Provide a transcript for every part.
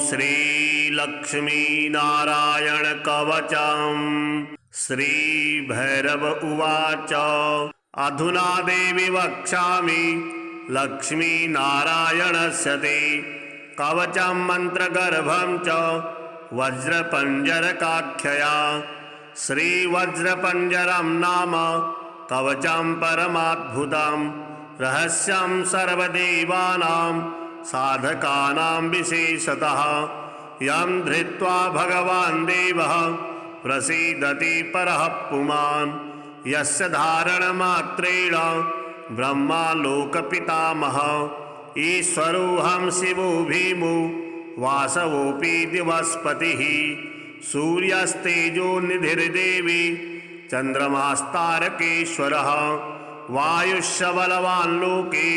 श्री लक्ष्मी नारायण कवचम्। श्री भैरव उवाच अधुना देवी वक्ष्यामि लक्ष्मी नारायणस्य ते कवचं मंत्रगर्भं च वज्रपञ्जरकाख्यया। श्रीवज्रपञ्जरं नाम कवचं परमाद्भुतं रहस्यं सर्वदेवानां साधकानां विशेषतः यं धृत्वा भगवान् देवः प्रसीदति परः पुमान्। यस्य धारणमात्रेण ब्रह्मा लोकपितामहः ईश्वरोऽहं शिवो भीमो वासवोऽपि दिवस्पतिः। सूर्यस्तेजो निधिर्देवी चन्द्रमास्तारकेश्वरः वायुश्च बलवान् लोके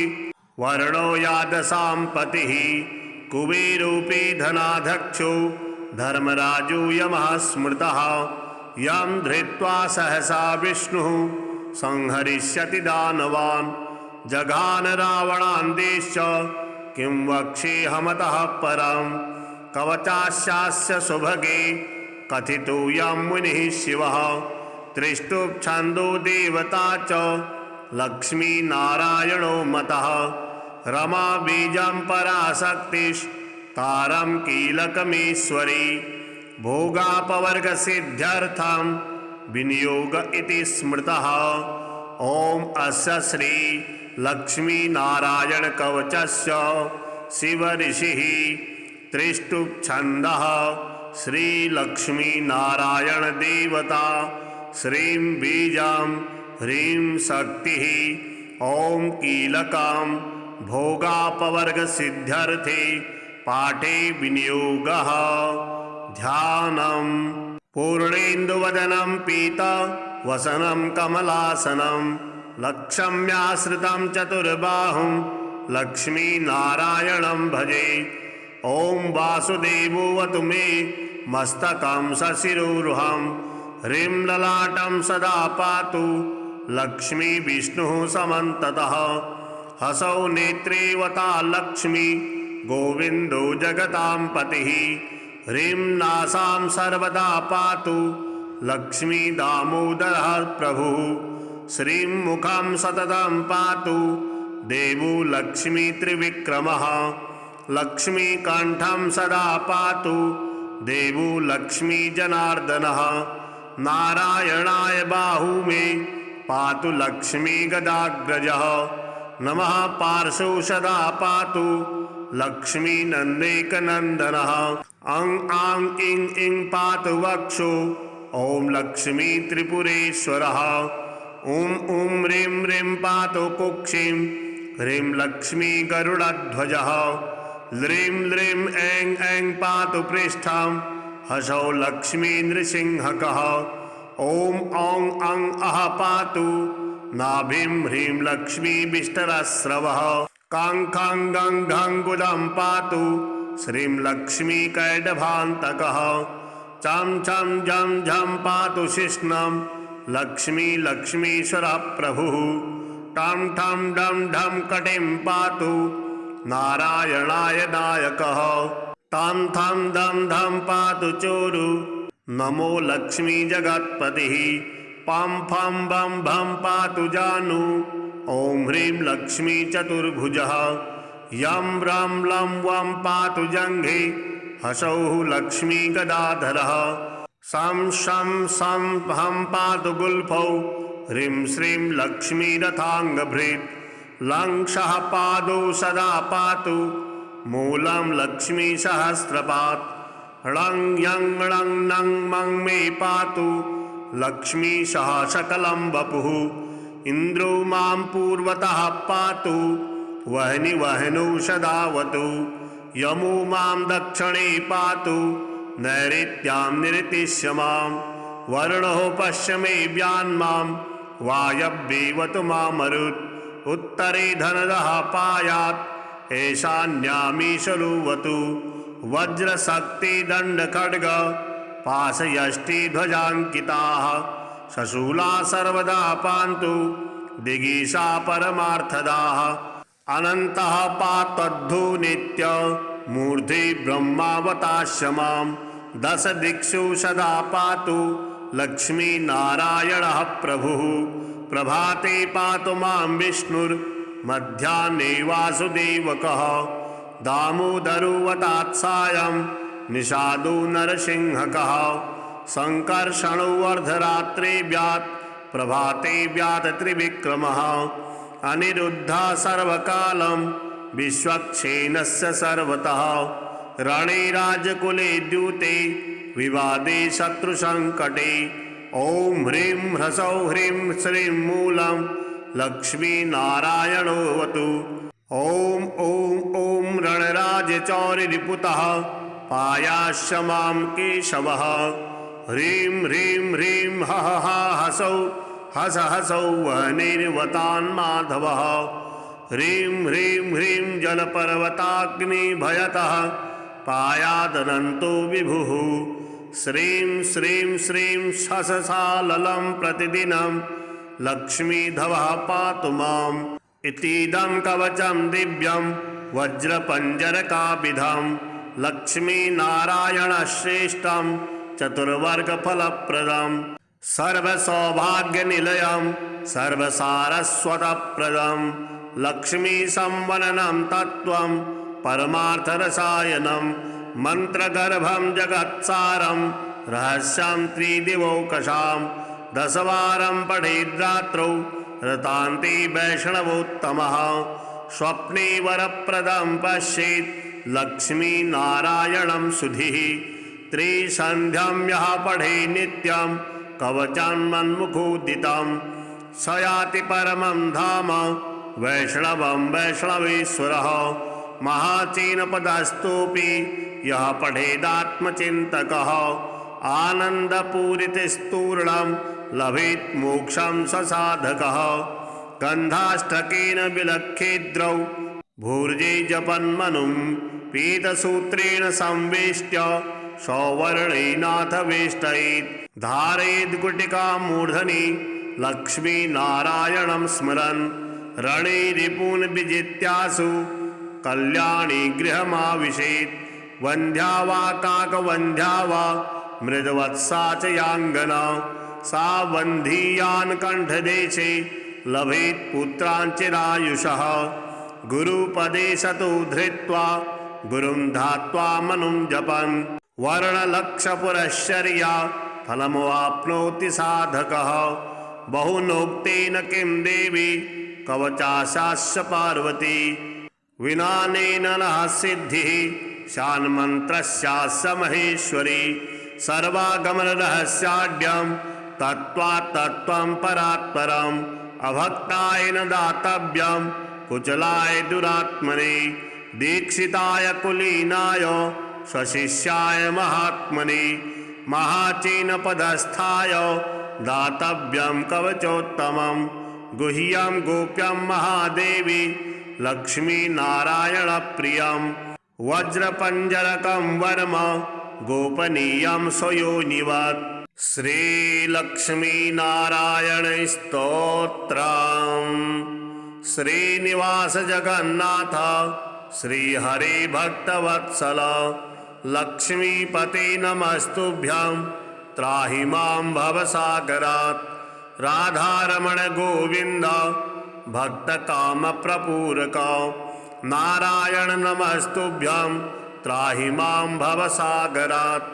वर्णो यादसां पतिः। कुबेरोऽपि धनाध्यक्षो धर्मराजो यमः स्मृतः यं धृत्वा सहसा विष्णुः संहरिष्यति दानवान्। जघान रावणान् देश्च किं वक्ष्येऽहमतः परं कवचास्यास्य सुभगे कथितोऽयं मुनिः शिवः। त्रिष्टुप्छन्दो देवता च लक्ष्मी नारायणो मतः रमा बीजं पराशक्तिस्तारं कीलकमेश्वरी भोगापवर्गसिद्ध्यर्थं विनियोग इति स्मृतः। ओम अस्य श्री लक्ष्मी नारायण कवचस्य शिव ऋषिः त्रिष्टुप्छन्दः श्री लक्ष्मी नारायण देवता श्रीं बीजं ह्रीं शक्तिः ओम कीलकं भोगापवर्गसिद्ध्यर्थे पाठे विनियोगः। ध्यानं पूर्णेन्दुवदनं पीतवसनं कमलासनं लक्ष्म्याश्रितं चतुर्बाहुं लक्ष्मी नारायणं भजे। ओं वासुदेवोऽवतु मे मस्तकं सशिरोरुहं ह्रीं ललाटं सदा पातु लक्ष्मी विष्णुः समन्ततः। हसौ नेत्रेवता लक्ष्मी गोविन्दो जगतां पतिः ह्रीं नासां सर्वदा पातु लक्ष्मी दामोदरः प्रभुः। श्रीं मुखं सततं पातु देवो लक्ष्मी त्रिविक्रमः लक्ष्मी कंठं सदा पातु देवो लक्ष्मी जनार्दनः। नारायणाय बाहू मे पातु लक्ष्मी गदाग्रजः नमः पार्श्वो सदा पातु लक्ष्मी नन्देकनन्दनः। अं आं इं इं पातु वक्षो ओं लक्ष्मी त्रिपुरेश्वरः। ॐ ॐ ह्रीं ह्रीं पातु कुक्षिं ह्रीं लक्ष्मी गरुडध्वजः। ह्रीं ह्रीं ऐं ऐं पातु पृष्ठं हसौ लक्ष्मी नृसिंहकः। ॐ औं अं अः पातु नाभिं ह्रीं लक्ष्मी विष्टरस्रवः। कां खां गं घं गुदं पातु श्रीं लक्ष्मी कैडभान्तकः। चं छं झं झं पातु शिश्नं लक्ष्मी लक्ष्मीश्वर प्रभुः। टं ठं डं ढं कटिं पातु नारायणाय नायकः। तं थं धं धं पातु चोरु नमो लक्ष्मी जगत्पतिः। पं फं बं भं पातु जानु ॐ ह्रीं लक्ष्मी चतुर्भुजः। यं रं लं वं पातु जङ्घे हसौः लक्ष्मी गदाधरः। सं शं सं हं पातु गुल्फौ ह्रीं श्रीं लक्ष्मी रथाङ्गभृत्। लं सः पादौ सदा पातु मूलं लक्ष्मी सहस्रपात्। लं यं लं नं मं मे पातु लक्ष्मी सह सकलं वपुः। इन्द्रो मां पूर्वतः पातु वह्नि वह्नौ सदावतु। यमो मां दक्षिणे पातु नैऋत्यां निरतिश्य मां। वर्णो पश्चिमे व्यान्मां वायव्येवतु मामरुत्। उत्तरे धनदः पायात् ईशान्यामीशलोवतु। वज्रशक्ति दण्डखड्ग पाशयष्टि ध्वजाङ्किताः। शशूला सर्वदा पान्तु दिगीषा परमार्थदाः। अनन्तः पात्वद्धो नित्य मूर्धि ब्रह्मावतास्य मां दश दिक्षु सदा पातु लक्ष्मीनारायणः प्रभुः। प्रभाते पातु मां विष्णुर्मध्याह्ने वासुदेवकः दामोदरोऽवतात् सायं निषादो नरसिंहकः संकर्षणो अर्धरात्रे व्यात् प्रभाते व्यात् त्रिविक्रमः अनिरुद्धः सर्वकालं विश्वक्सेनस्य सर्वतः रणे राजकुले द्यूते विवादे शत्रुसंकटे ॐ ह्रीं ह्रसौं ह्रीं श्रीं मूलं लक्ष्मीनारायणोऽवतु। ॐ ॐ ॐ रणराजचौरिरिपुतः पायास्य मां केशवः ह्रीं ह्रीं ह्रीं हः हा हसौ हस हसौ वह्निर्वतान् माधवः ह्रीं ह्रीं ह्रीं जलपर्वताग्निभयतः पायादनन्तो विभुः श्रीं श्रीं श्रीं शशसाललं प्रतिदिनं लक्ष्मीधवः पातु माम्। इतीदं कवचं दिव्यं वज्रपञ्जरकाभिधं लक्ष्मीनारायणश्रेष्ठं चतुर्वर्गफलप्रदं सर्वसौभाग्यनिलयं सर्वसारस्वतप्रदं लक्ष्मीसंवदनं तत्त्वं परमार्थरसायनं मन्त्रगर्भं जगत्सारं रहस्यं त्रिदिवौकशां दशवारं पठेद्रात्रौ रतान्ते वैष्णवोत्तमः स्वप्ने वरप्रदं पश्येत् लक्ष्मीनारायणं सुधीः त्रिसन्ध्यं यः पठे नित्यं कवचान्मन्मुखोदितं स याति परमं धाम वैष्णवं वैष्णवेश्वरः महाचीनपदस्थोऽपि यः पठेदात्मचिन्तकः आनन्दपूरितस्तूर्णं लभेत् मोक्षं स साधकः गन्धाष्टकेन विलक्षेद्रौ भूर्जे जपन्मनुं पीतसूत्रेण संवेष्ट्य सौवर्णेनाथ वेष्टयेत् धारयेद् गुटिकां मूर्धनि लक्ष्मीनारायणं स्मरन् रणे रिपून् विजित्यासु कल्याणी गृहमाविशेत् वन्ध्या वा काकवन्ध्या वा मृदवत्सा च याङ्गना सा वन्धीयान् कण्ठदेशे लभेत् पुत्राञ्चिरायुषः गुरुपदे सतो धृत्वा गुरुं धात्वा मनुं जपन् वर्णलक्षपुरश्चर्या फलमवाप्नोति साधकः बहुनोक्तेन किं देवी कवचाशास्य पार्वती विनानेन नः सिद्धिः शान्मन्त्रस्यास्य महेश्वरी सर्वागमनरहस्याढ्यं तत्त्वात्तत्त्वं परात्परम् अभक्ताय न दातव्यं कुचलाय दुरात्मने दीक्षिताय कुलीनाय स्वशिष्याय महात्मने महाचीनपदस्थाय दातव्यं कवचोत्तमं गुह्यं गोप्यं महादेवी लक्ष्मीनारायणप्रियं वज्रपञ्जरकं वर्म गोपनीयं स्वयोनिवत्। श्रीलक्ष्मीनारायण स्तोत्रम्। श्रीनिवास जगन्नाथ श्रीहरे भक्तवत्सल लक्ष्मीपते नमस्तुभ्यं त्राहि मां भवसागरात् राधारमण गोविन्द भक्तकामप्रपूरक नारायण नमस्तुभ्यं त्राहि मां भवसागरात्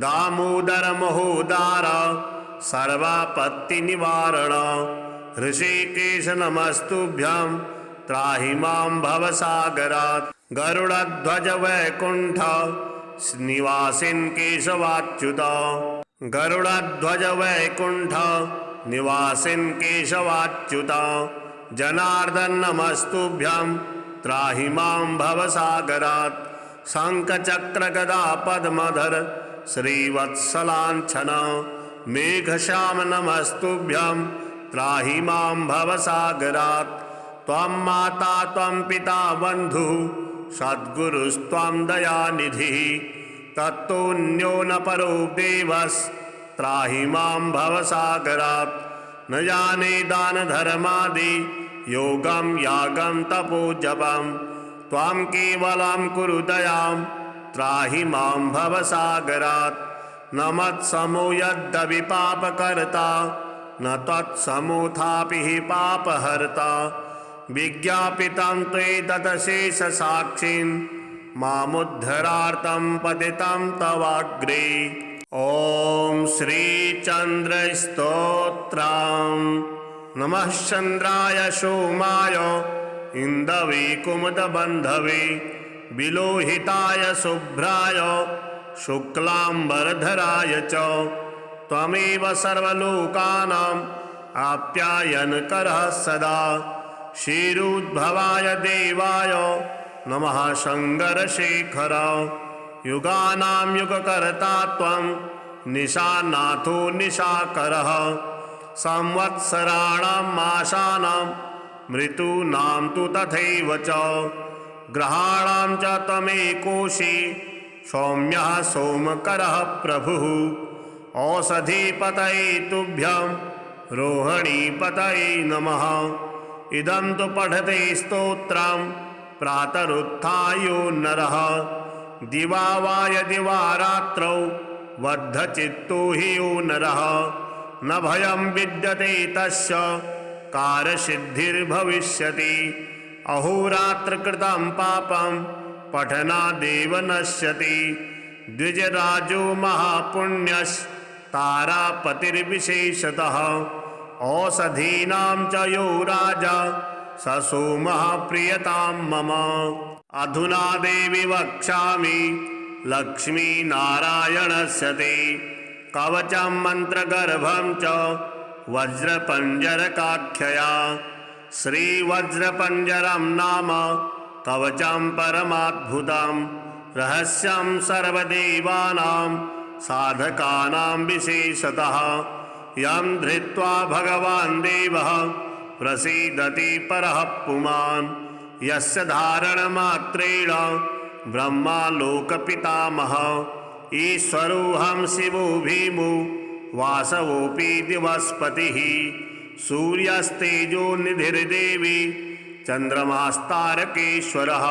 दामोदर महोदार सर्वापत्तिनिवारण ऋषिकेश नमस्तुभ्यं त्राहि मां भवसागरात् गरुडध्वज वैकुण्ठ निवासिन् केशवाच्युत गरुडध्वज वैकुण्ठ निवासिन् केशवाच्युत जनार्दन नमस्तुभ्यं त्राहि मां भवसागरात् शङ्खचक्रगदा पद्मधर श्रीवत्सलाञ्छन मेघश्याम नमस्तुभ्यं त्राहि मां भवसागरात् त्वं माता त्वं पिता बन्धुः सद्गुरुस्त्वं दयानिधिः तत्तोऽन्यो न परो देवस्त्राहि मां भवसागरात् न जाने दानधर्मादि योगं यागं तपो जपं त्वां केवलं कुरु दयां त्राहि मां भवसागरात्। न मत्समो यद्यपि पापकर्ता न त्वत्समोऽथापि हि पापहर्ता। विज्ञापितं त्वेतदशेषसाक्षिं मामुद्धरार्तं पतितं तवाग्रे। ॐ श्रीचन्द्रस्तोत्रम्। नमः चन्द्राय सोमाय इन्दवे कुमुदबन्धवे विलोहिताय शुभ्राय शुक्लाम्बरधराय च त्वमेव सर्वलोकानां आप्यायनकरः सदा। क्षीरोद्भवाय देवाय नमः शङ्करशेखर। युगानां युगकर्ता त्वं निशानाथो निशाकरः। संवत्सराणां मासानां ऋतूनां तु तथैव च ग्रहाणां च त्वमेकोषि सौम्यः सोमकरः प्रभुः। औषधीपतये तुभ्यं रोहिणीपतये नमः। इदं तु पठते स्तोत्रं प्रातरुत्थायो नरः। दिवा वा यदि वा रात्रौ बद्धचित्तो हि यो नरः। न भयं विद्यते तस्य कार्यसिद्धिर्भविष्यति। अहोरात्रकृतं पापं पठनादेव नश्यति। द्विजराजो महापुण्यस्तारापतिर्विशेषतः। औषधीनां च यो राजा स सोमः प्रियतां मम। अधुना देवी वक्ष्यामि लक्ष्मीनारायणस्य ते कवचं मन्त्रगर्भं च वज्रपञ्जरकाख्यया। श्रीवज्रपञ्जरं नाम कवचं परमाद्भुतं रहस्यं सर्वदेवानां साधकानां विशेषतः। यं धृत्वा भगवान् देवः प्रसीदति परः पुमान्। यस्य धारणमात्रेण ब्रह्मा लोकपितामहः। ईश्वरोऽहं शिवो भीमो वासवोऽपि दिवस्पतिः। सूर्यस्तेजो निधिर्देवी चन्द्रमास्तारकेश्वरः।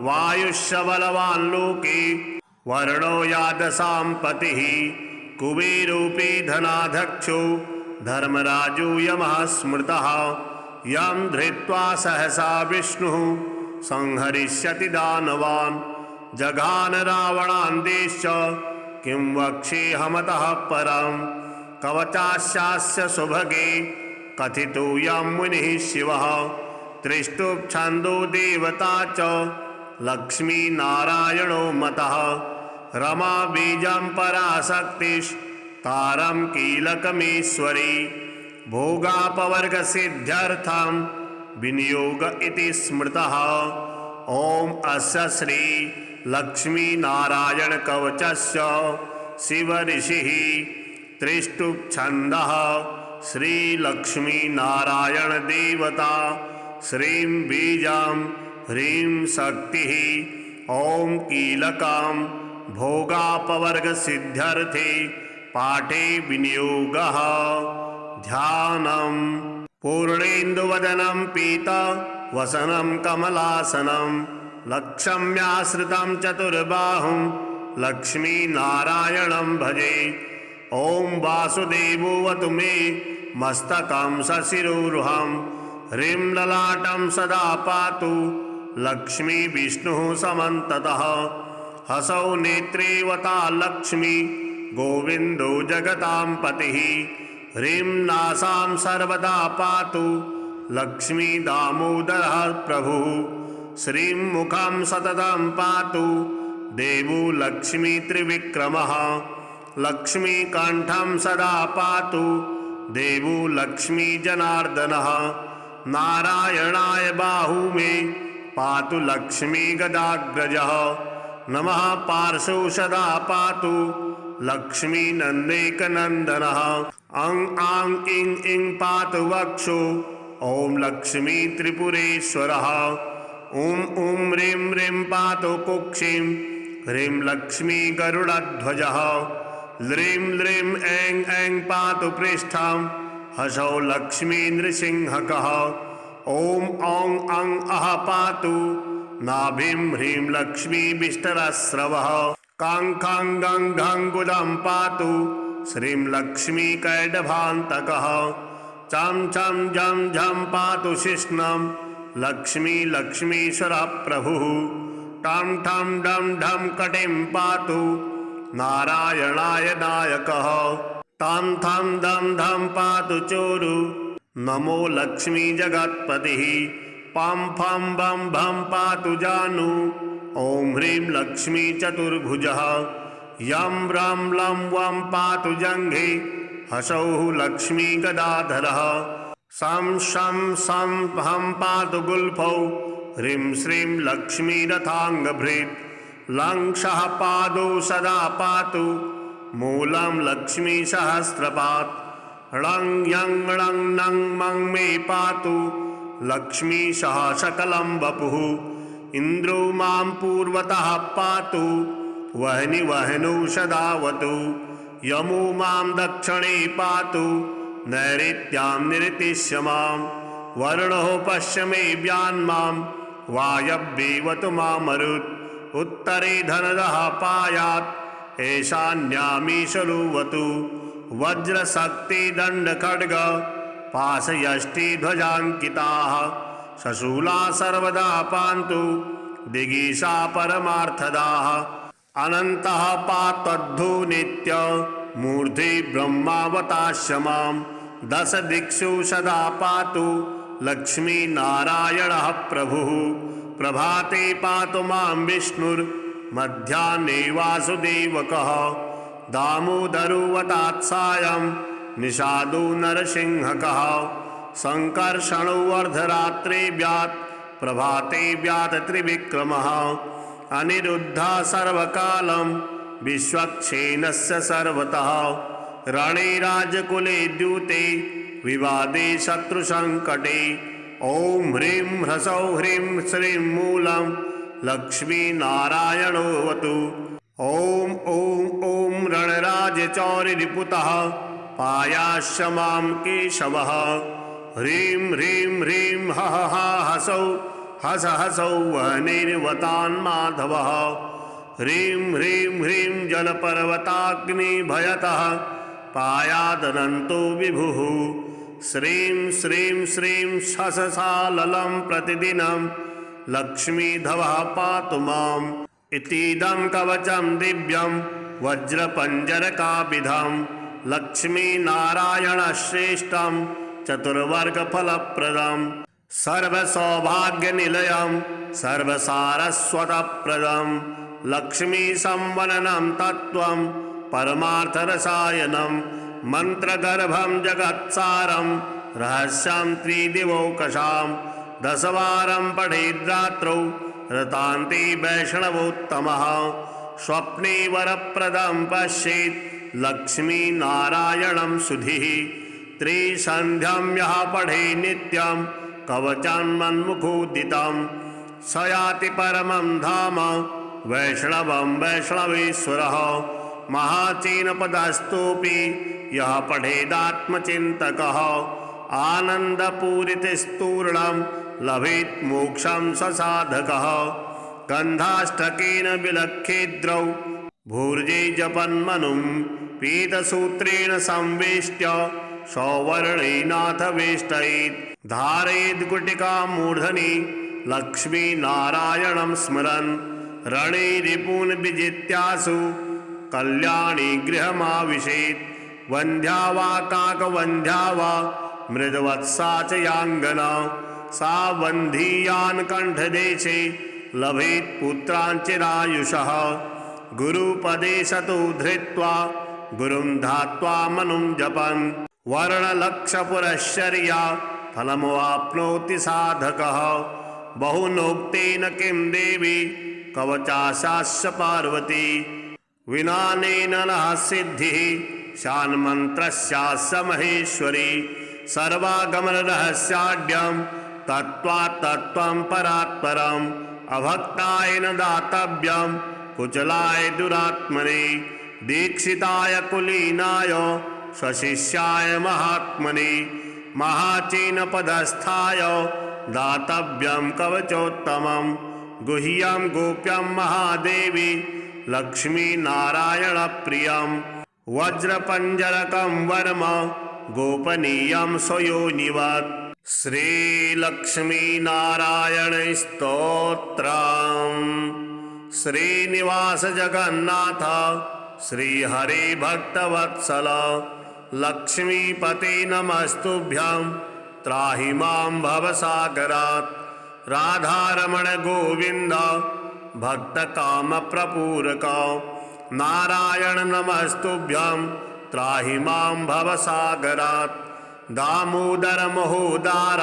वायुश्च बलवान् लोके वर्णो यादसां पतिः। कुबेरोऽपि धनाध्यक्षो धर्मराजो यमः स्मृतः। यं धृत्वा सहसा विष्णुः संहरिष्यति दानवान्। जघान रावणान् देश्च किं वक्ष्येऽहमतः परम्। कवचास्यास्य सुभगे कथितोऽयं मुनिः शिवः। त्रिष्टुप्छन्दो देवता च लक्ष्मीनारायणो मतः। रमा बीजं पराशक्तिस्तारं कीलकमेश्वरी। भोगापवर्गसिद्ध्यर्थं विनियोग इति स्मृतः। ॐ अस्य श्री लक्ष्मीनारायणकवचस्य शिवऋषिः त्रिष्टुप्छन्दः श्रीलक्ष्मीनारायणदेवता। श्रीं बीजं ह्रीं शक्तिः। ॐ कीलकं भोगापवर्गसिद्ध्यर्थे पाठे विनियोगः। ध्यानम्। पूर्णेन्दुवदनं पीतवसनं कमलासनं लक्ष्म्याश्रितं चतुर्बाहुं लक्ष्मीनारायणं भजे। ॐ वासुदेवोऽवतु मे मस्तकं सशिरोरुहं। ह्रीं ललाटं सदा पातु लक्ष्मी विष्णुः समन्ततः। हसौ नेत्रेवता लक्ष्मी गोविन्दो जगतां पतिः। ह्रीं नासां सर्वदा पातु लक्ष्मी दामोदरः प्रभुः। श्रीं मुखं सततं पातु देवो लक्ष्मी त्रिविक्रमः। लक्ष्मीकण्ठं सदा पातु देवो लक्ष्मी जनार्दनः। नारायणाय बाहू मे पातु लक्ष्मी गदाग्रजः। नमः पार्श्वो सदा पातु लक्ष्मी नन्देकनन्दनः। अं आं इं इं पातु वक्षो ॐ लक्ष्मी त्रिपुरेश्वरः। ॐ ॐ ह्रीं ह्रीं पातु कुक्षिं ह्रीं लक्ष्मी गरुडध्वजः। ह्रीं ह्रीं ऐं ऐं पातु पृष्ठं हसौ लक्ष्मी नृसिंहकः। ॐ औं अं अः पातु नाभिं ह्रीं लक्ष्मीभिष्टरस्रवः काङ्काङ्गङ्घङ्गुलं पातु श्रीं लक्ष्मीकैडभान्तकः चं चं झं झं पातु शिष्णं लक्ष्मीश्वरप्रभुः टं ठं डं ढं कटिं पातु नारायणाय नायकः तं थं दं धं पातु चोरु नमो लक्ष्मी जगत्पतिः पं फं बं भं पातु जानु ॐ ह्रीं लक्ष्मी चतुर्भुजः यं रं लं वं पातु जङ्घे हसौः लक्ष्मी गदाधरः सं शं सं हं पातु गुल्फौ ह्रीं श्रीं लक्ष्मी रथाङ्गभृत् लं सः पादौ सदा पातु मूलं लक्ष्मी सहस्रपात् ळं यं णं नं मं मे पातु लक्ष्मी सह सकलं वपुः इन्द्रो मां पूर्वतः पातु वह्नि वह्नौ सदावतु यमो मां दक्षिणे पातु नैऋत्यां निरतिश्य मां वरुणो पश्चिमे व्यान्मां वायव्येवतु मामरुत् उत्तरे धनदः पायात् ईशान्यामीशलुवतु वज्रशक्तिदण्डखड्ग पाशयष्टिध्वजाङ्किताः शशूला सर्वदा पान्तु दिगीषा परमार्थदाः अनन्तः पात्वद्धो नित्य मूर्धि ब्रह्मावतास्य मां दश दिक्षु सदा पातु लक्ष्मीनारायणः प्रभुः प्रभाते पातु मां विष्णुर्मध्याह्ने वासुदेवकः दामोदरोऽवतात् सायं निषादो नरसिंहकः संकर्षणो अर्धरात्रे व्यात् प्रभाते व्यात् त्रिविक्रमः अनिरुद्धः सर्वकालं विश्वक्सेनस्य सर्वतः रणे राजकुले द्यूते विवादे शत्रुसङ्कटे ॐ ह्रीं ह्रसौं ह्रीं श्रीं मूलं लक्ष्मीनारायणोऽवतु ॐ ॐ ॐ रणराजचौरिरिपुतः पायास्य मां केशवः ह्रीं ह्रीं ह्रीं हः हा हसौ हस हसौ वह्निर्वतान्माधवः ह्रीं ह्रीं ह्रीं जलपर्वताग्निभयतः पायादनन्तो विभुः श्रीं श्रीं श्रीं शशसाललं प्रतिदिनं लक्ष्मीधवः पातु माम् इतीदं कवचं दिव्यं वज्रपञ्जरकाभिधं लक्ष्मीनारायणश्रेष्ठं चतुर्वर्गफलप्रदं सर्वसौभाग्यनिलयं सर्वसारस्वतप्रदं लक्ष्मीसंवननं तत्त्वं परमार्थरसायनं मन्त्रगर्भं जगत्सारं रहस्यं त्रिदिवौकशां दशवारं पठेद्रात्रौ रतान्ते वैष्णवोत्तमः स्वप्ने वरप्रदं पश्येत् लक्ष्मीनारायणं सुधिः त्रिसन्ध्यं यः पठे नित्यं कवचान्मन्मुखोदितं स याति परमं धाम वैष्णवं वैष्णवेश्वरः महाचीनपदस्थोऽपि यः पठेदात्मचिन्तकः आनन्दपूरितस्तूर्णं लभेत् मोक्षं स साधकः गन्धाष्टकेन विलक्षेद्रौ भूर्जे जपन्मनुं पीतसूत्रेण संवेष्ट्य सौवर्णेनाथ वेष्टयेत् धारयेद् गुटिकां मूर्धनि लक्ष्मीनारायणं स्मरन् रणे रिपून् विजित्यासु कल्याणी गृहमाविशेत् वन्ध्या वा काकवन्ध्या वा मृदवत्सा च याङ्गना सा वन्धीयान् कण्ठदेशे लभेत् पुत्राञ्चिरायुषः गुरुपदे सतो धृत्वा गुरुं धात्वा मनुं जपन् वर्णलक्षपुरश्चर्या फलमवाप्नोति साधकः बहुनोक्तेन किं देवी कवचाशास्य पार्वती विनानेन नः सिद्धिः शान्मन्त्रस्यास्य महेश्वरी सर्वागमनरहस्याढ्यं तत्त्वात्तत्त्वं परात्परम् अभक्ताय न दातव्यं कुचलाय दुरात्मने दीक्षिताय कुलीनाय स्वशिष्याय महात्मने महाचीनपदस्थाय दातव्यं कवचोत्तमं गुह्यं गोप्यं महादेवी लक्ष्मीनारायणप्रियं वज्रपञ्जरकं वर्म गोपनीयं स्वयोनिवत्। श्रीलक्ष्मीनारायणस्तोत्रम्। श्रीनिवास जगन्नाथ श्रीहरे भक्तवत्सल लक्ष्मीपते नमस्तुभ्यं त्राहि मां भवसागरात्। राधारमण गोविन्द भक्तकामप्रपूरक नारायण नमस्तुभ्यं त्राहि मां भवसागरात्। दामोदर महोदार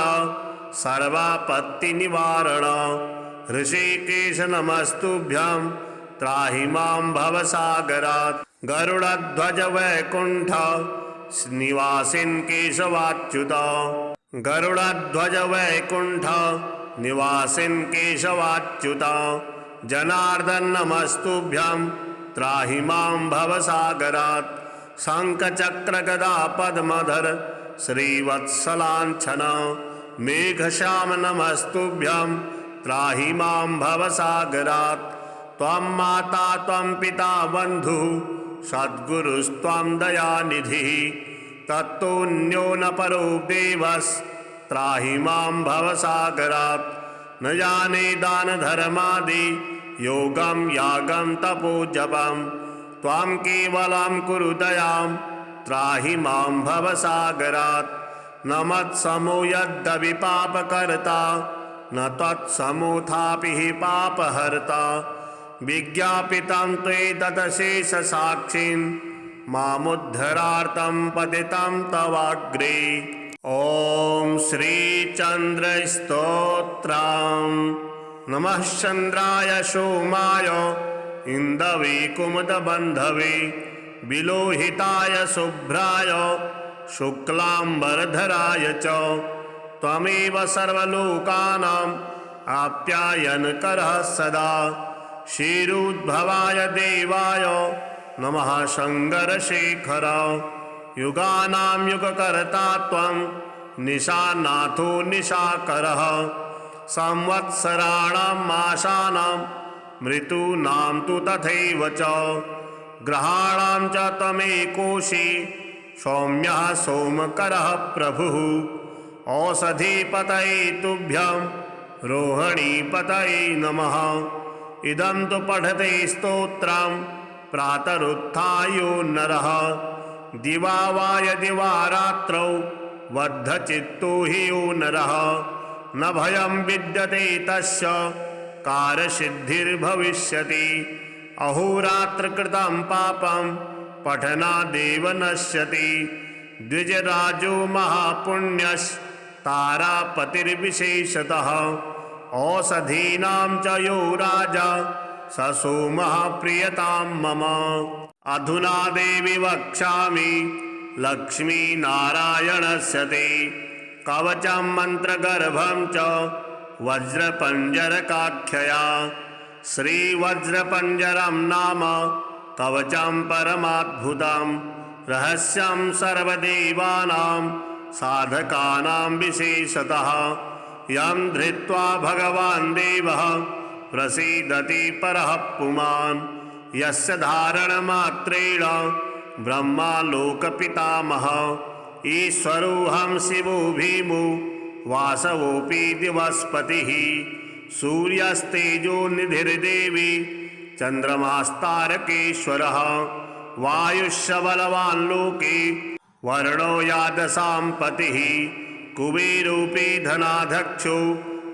सर्वापत्तिनिवारण ऋषिकेश नमस्तुभ्यं त्राहि मां भवसागरात्। गरुडध्वज वैकुण्ठ निवासिन् केशवाच्युत गरुडध्वज वैकुण्ठ निवासिन् केशवाच्युत जनार्दन नमस्तुभ्यं त्राहि मां भवसागरात्। शङ्खचक्र गदा पद्मधर श्रीवत्सलाञ्छन मेघश्याम नमस्तुभ्यं त्राहि मां भवसागरात्। त्वं माता त्वं पिता बन्धुः सद्गुरुस्त्वं दयानिधिः तत्तोऽन्यो न परो देवस्त्राहि मां भवसागरात्। न जाने दानधर्मादि योगं यागं तपोजपं त्वं केवलं कुरु दयां त्राहि मां भवसागरात्। न मत्समो यद्यपि पापकर्ता न त्वत्समोऽथापि हि पापहर्ता विज्ञापितं त्वेतदशेषसाक्षिन् मामुद्धरार्तं पतितं तवाग्रे। ॐ श्रीचन्द्रस्तोत्रम्। नमः चन्द्राय सोमाय इन्दवे कुमुदबन्धवे विलोहिताय शुभ्राय शुक्लाम्बरधराय च त्वमेव सर्वलोकानां आप्यायनकरः सदा। क्षीरोद्भवाय देवाय नमः शङ्करशेखर युगानां युगकर्ता त्वं निशानाथो निशाकरः। संवत्सराणां मासानां ऋतूनां तु तथैव च ग्रहाणां च त्वमेकोषि सौम्यः सोमकरः प्रभुः। औषधीपतये तुभ्यं रोहिणीपतये नमः। इदं तु पठते स्तोत्रं प्रातरुत्थायो नरः दिवा वा यदि वा रात्रौ बद्धचित्तो हि यो नरः न भयं विद्यते तस्य कार्यसिद्धिर्भविष्यति। अहोरात्रकृतं पापं पठनादेव नश्यति। द्विजराजो महापुण्यस्तारापतिर्विशेषतः औषधीनां च यो राजा स सोमः प्रियतां मम। अधुना देवि वक्ष्यामि लक्ष्मीनारायणस्य ते कवचं मन्त्रगर्भं च वज्रपञ्जरकाख्यया। श्रीवज्रपञ्जरं नाम कवचं परमाद्भुतं रहस्यं सर्वदेवानां साधकानां विशेषतः। यं धृत्वा भगवान् देवः प्रसीदति परः पुमान् यस्य धारणमात्रेण ब्रह्मा लोकपितामहः। ईश्वरोऽहं शिवो भीमो वासवोऽपि दिवस्पतिः सूर्यस्तेजो निधिर्देवी चन्द्रमास्तारकेश्वरः। वायुश्च बलवान् लोके वर्णो यादसां पतिः कुबेरोऽपि धनाध्यक्षो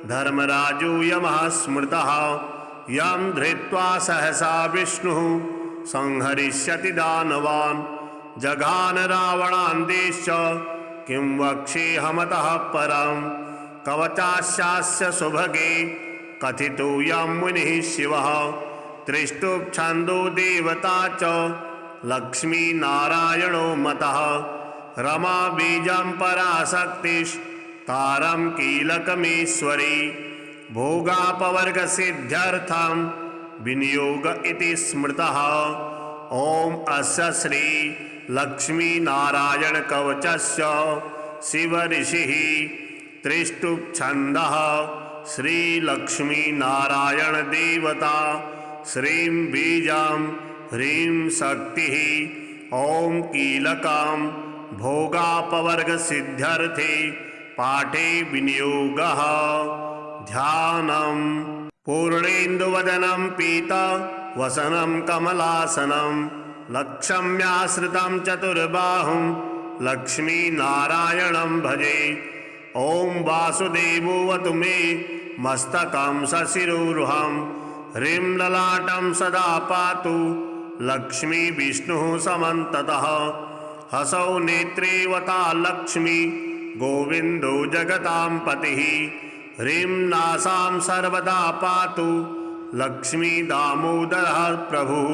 धर्मराजो यमः स्मृतः। यं धृत्वा सहसा विष्णुः संहरिष्यति दानवान् जघान रावणान् देश्च किं वक्ष्येऽहमतः परं। कवचास्यास्य सुभगे कथितोऽयं मुनिः शिवः त्रिष्टुप्छन्दो देवता च लक्ष्मीनारायणो मतः। रमा बीजं पराशक्तिस्तारं कीलकमेश्वरी भोगापवर्गसिद्ध्यर्थं विनियोग इति स्मृतः। ॐ अस्य श्री लक्ष्मीनारायणकवचस्य शिवऋषिः त्रिष्टुप्छन्दः श्री लक्ष्मी नारायण देवता श्रीं बीजां ह्रीं शक्तिः ॐ कीलकां भोगापवर्गसिद्ध्यर्थे पाठे विनियोगः। ध्यानं पूर्णेन्दुवदनं पीतवसनं कमलासनं लक्ष्म्याश्रितं चतुर्बाहुं लक्ष्मीनारायणं भजे। ॐ वासुदेवोऽवतु मे मस्तकं सशिरोरुहं ह्रीं ललाटं सदा पातु लक्ष्मी विष्णुः समन्ततः। हसौ नेत्रेवता लक्ष्मी गोविन्दो जगतां पतिः ह्रीं नासां सर्वदा पातु लक्ष्मी दामोदरः प्रभुः।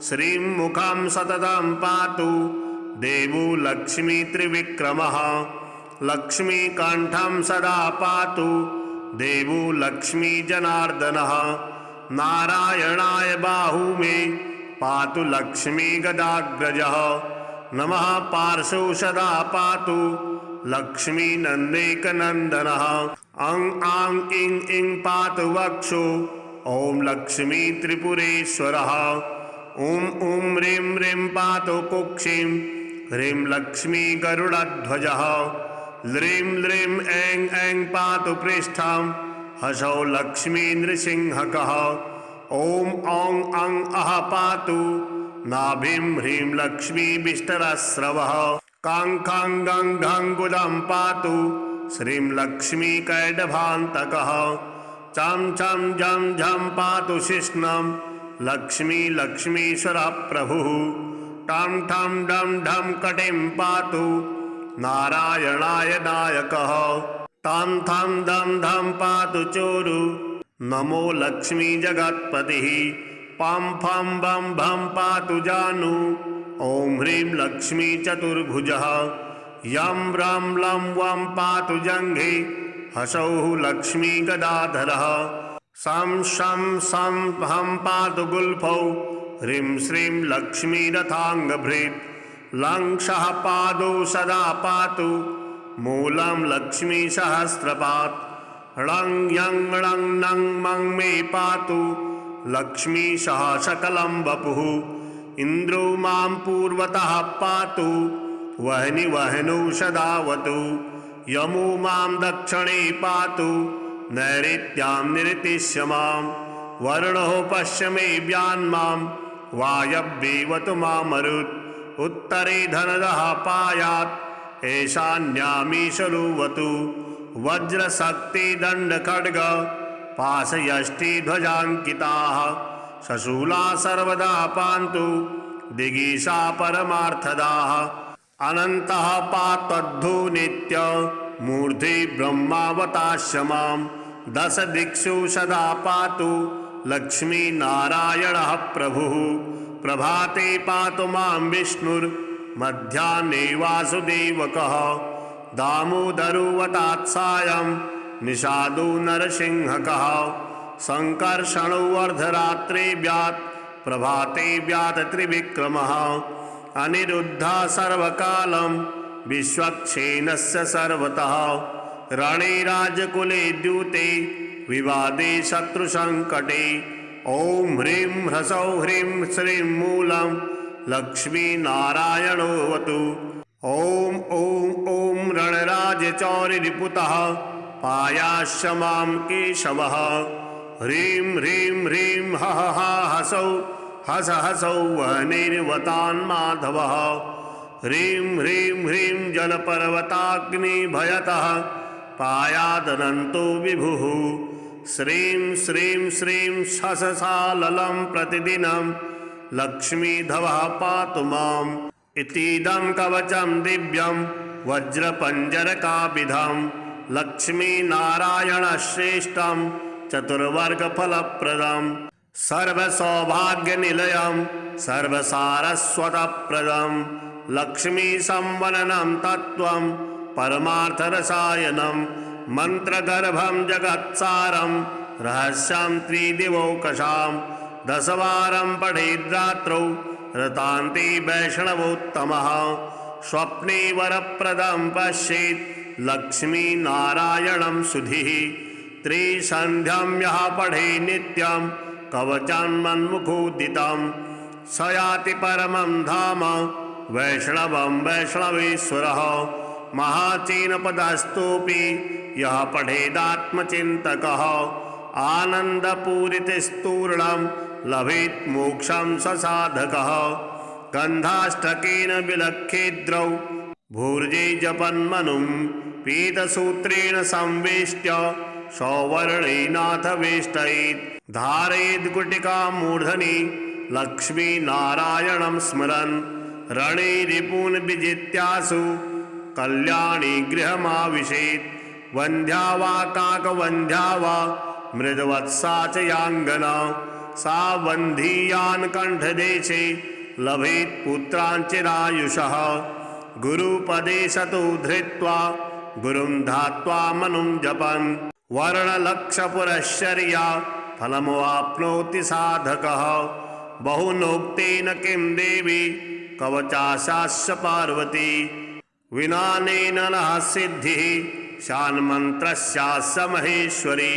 श्रीं मुखं सततं पातु देवो लक्ष्मी त्रिविक्रमः लक्ष्मीकण्ठं सदा पातु देवो लक्ष्मी जनार्दनः। नारायणाय बाहू मे पातु लक्ष्मी गदाग्रजः नमः पार्श्वो सदा पातु लक्ष्मी नन्देकनन्दनः। अं आं इं इं पातु वक्षो ॐ लक्ष्मी त्रिपुरेश्वरः। ॐ ॐ ह्रीं ह्रीं पातु कुक्षिं ह्रीं लक्ष्मी गरुडध्वजः। ह्रीं ह्रीं ऐं ऐं पातु पृष्ठं हसौ लक्ष्मी नृसिंहकः। ॐ औं अं अः पातु नाभिं ह्रीं लक्ष्मी विष्टरस्रवः। कां खां गं घं गुदं पातु श्रीं लक्ष्मी कैडभान्तकः। चं छं झं झं पातु शिश्नं लक्ष्मी लक्ष्मीश्वरः प्रभुः। टं ठं डं ढं कटिं पातु नारायणाय नायकः। तं थं दं धं पातु चोरु नमो लक्ष्मी जगत्पतिः। पं फं बं भं पातु जानु ॐ ह्रीं लक्ष्मी चतुर्भुजः। यं रं लं वं पातु जङ्घे हसौः लक्ष्मी गदाधरः। सं शं सं हं पातु गुल्फौ ह्रीं श्रीं लक्ष्मी रथाङ्गभृत्। लं सः पादौ सदा पातु मूलं लक्ष्मी सहस्रपात्। ळं यं णं नं मं मे पातु लक्ष्मी सह सकलं वपुः। इन्द्रो मां पूर्वतः पातु वह्नि वह्नौ सदावतु। यमो मां दक्षिणे पातु नैऋत्यां निरतिश्य मां। वरुणो पश्चिमे व्यान्मां वायव्येवतु मामरुत्। उत्तरे धनदः पायात् ईशान्यामीशरुवतु। वज्रशक्तिदण्डखड्ग पाशयष्टिध्वजाङ्किताः शशूला सर्वदा पान्तु दिगीषा परमार्थदाः। अनन्तः पात्वद्धो नित्य मूर्धि ब्रह्मावतास्य मां। दश दिक्षु सदा पातु लक्ष्मी नारायणः प्रभुः। प्रभाते पातु मां विष्णुर्मध्याह्ने वासुदेवकः। दामोदरोऽवतात् सायं निषादो नरसिंहकः। संकर्षणो अर्धरात्रे व्यात् प्रभाते व्यात् त्रिविक्रमः। अनिरुद्धः सर्वकालं विश्वक्सेनस्य सर्वतः। रणे राजकुले द्यूते विवादे शत्रुसङ्कटे। ॐ ह्रीं ह्रसौ ह्रीं श्रीं मूलं लक्ष्मीनारायणोऽवतु। ॐ ॐ ॐ रणराजचौरिरिपुतः पायास्य मां केशवः। ह्रीं ह्रीं ह्रीं हः हा हसौ हस हसौ वह्निर्वतान्माधवः। ह्रीं ह्रीं ह्रीं जलपर्वताग्निभयतः पायादनन्तो विभुः। श्रीं श्रीं श्रीं शशसाललं प्रतिदिनं लक्ष्मीधवः पातु माम्। इतीदं कवचं दिव्यं वज्रपञ्जरकाभिधं लक्ष्मीनारायणश्रेष्ठं चतुर्वर्गफलप्रदं। सर्वसौभाग्यनिलयं सर्वसारस्वतप्रदं लक्ष्मीसंवननं तत्त्वं परमार्थरसायनं। मन्त्रगर्भं जगत्सारं रहस्यं त्रिदिवौकशां। दशवारं पठेद्रात्रौ रतान्ते वैष्णवोत्तमः। स्वप्ने वरप्रदं पश्येत् लक्ष्मीनारायणं सुधिः। त्रिसन्ध्यां यः पठे नित्यं कवचान्मन्मुखोदितं स याति परमं धाम वैष्णवं वैष्णवेश्वरः। महाचीनपदस्तोऽपि यः पठेदात्मचिन्तकः आनन्दपूरितस्तूर्णं लभेत् मोक्षं स साधकः। गन्धाष्टकेन विलक्षेद्रौ भूर्जे जपन्मनुं पीतसूत्रेण संवेष्ट्य सौवर्णेनाथ वेष्टयेत्। धारयेद् गुटिकां मूर्धनि लक्ष्मीनारायणं स्मरन् रणे रिपून् विजित्यासु कल्याणी गृहमाविशेत्। वन्ध्या वा काकवन्ध्या वा मृदवत्सा च याङ्गना सा वन्धीयान् कण्ठदेशे लभेत् पुत्रान् चिरायुषः। गुरुपदे सतो धृत्वा गुरुं धात्वा मनुं जपन् वर्णलक्षपुरश्चर्या फलमवाप्नोति साधकः। बहुनोक्तेन किं देवी कवचाशास्य पार्वती विनानेन न सिद्धिः शान्मन्त्रस्यास्य महेश्वरी।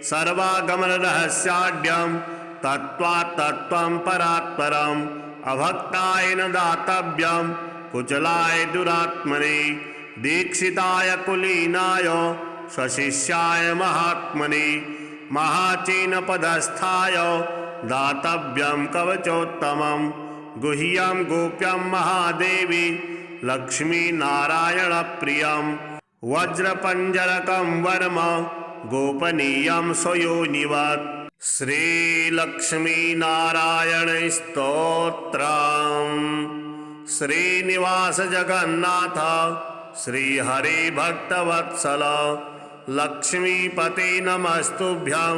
सर्वागमनरहस्याढ्यं तत्त्वात् तत्त्वं परात्परम् अभक्ताय न दातव्यं कुचलाय दुरात्मने दीक्षिताय कुलीनाय स्वशिष्याय महात्मने महाचीनपदस्थाय दातव्यं कवचोत्तमं गुह्यं गोप्यं महादेवी लक्ष्मीनारायणप्रियं वज्रपञ्जरकं वर्म गोपनीयं स्वयोनिवत्। श्रीलक्ष्मीनारायण स्तोत्रम्। श्रीनिवास जगन्नाथ श्रीहरे भक्तवत्सल लक्ष्मीपते नमस्तुभ्यं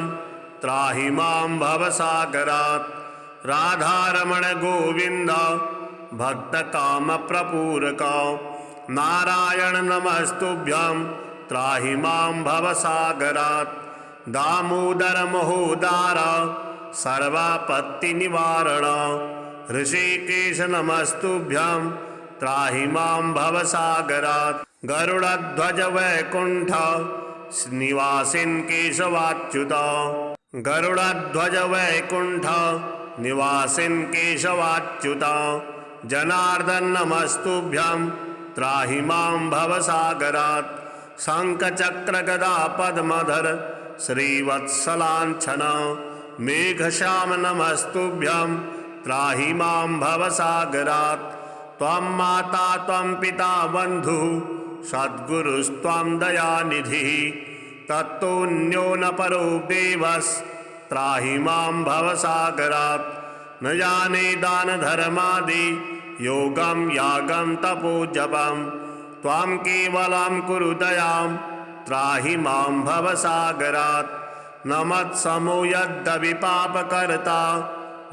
त्राहि मां भवसागरात्। राधारमण गोविन्द भक्तकामप्रपूरक नारायण नमस्तुभ्यं त्राहि मां भवसागरात्। दामोदर महोदार सर्वापत्तिनिवारण ऋषिकेश नमस्तुभ्यं त्राहि मां भवसागरात्। गरुडध्वज वैकुण्ठ निवासिन् केशवाच्युत गरुडध्वज वैकुण्ठ निवासिन् केशवाच्युत जनार्दन नमस्तुभ्यं त्राहि मां भवसागरात्। शङ्खचक्रगदा पद्मधर श्रीवत्सलाञ्छन मेघश्याम नमस्तुभ्यं त्राहि मां भवसागरात्। त्वं माता त्वं पिता बन्धुः सद्गुरुस्त्वं दयानिधिः तत्तोऽन्यो न परो देवस्त्राहि मां भवसागरात्। न जाने दानधर्मादि योगं यागं तपोजपं त्वां केवलं कुरु दयां त्राहि मां भवसागरात्। न मत्समो यद्यपि पापकर्ता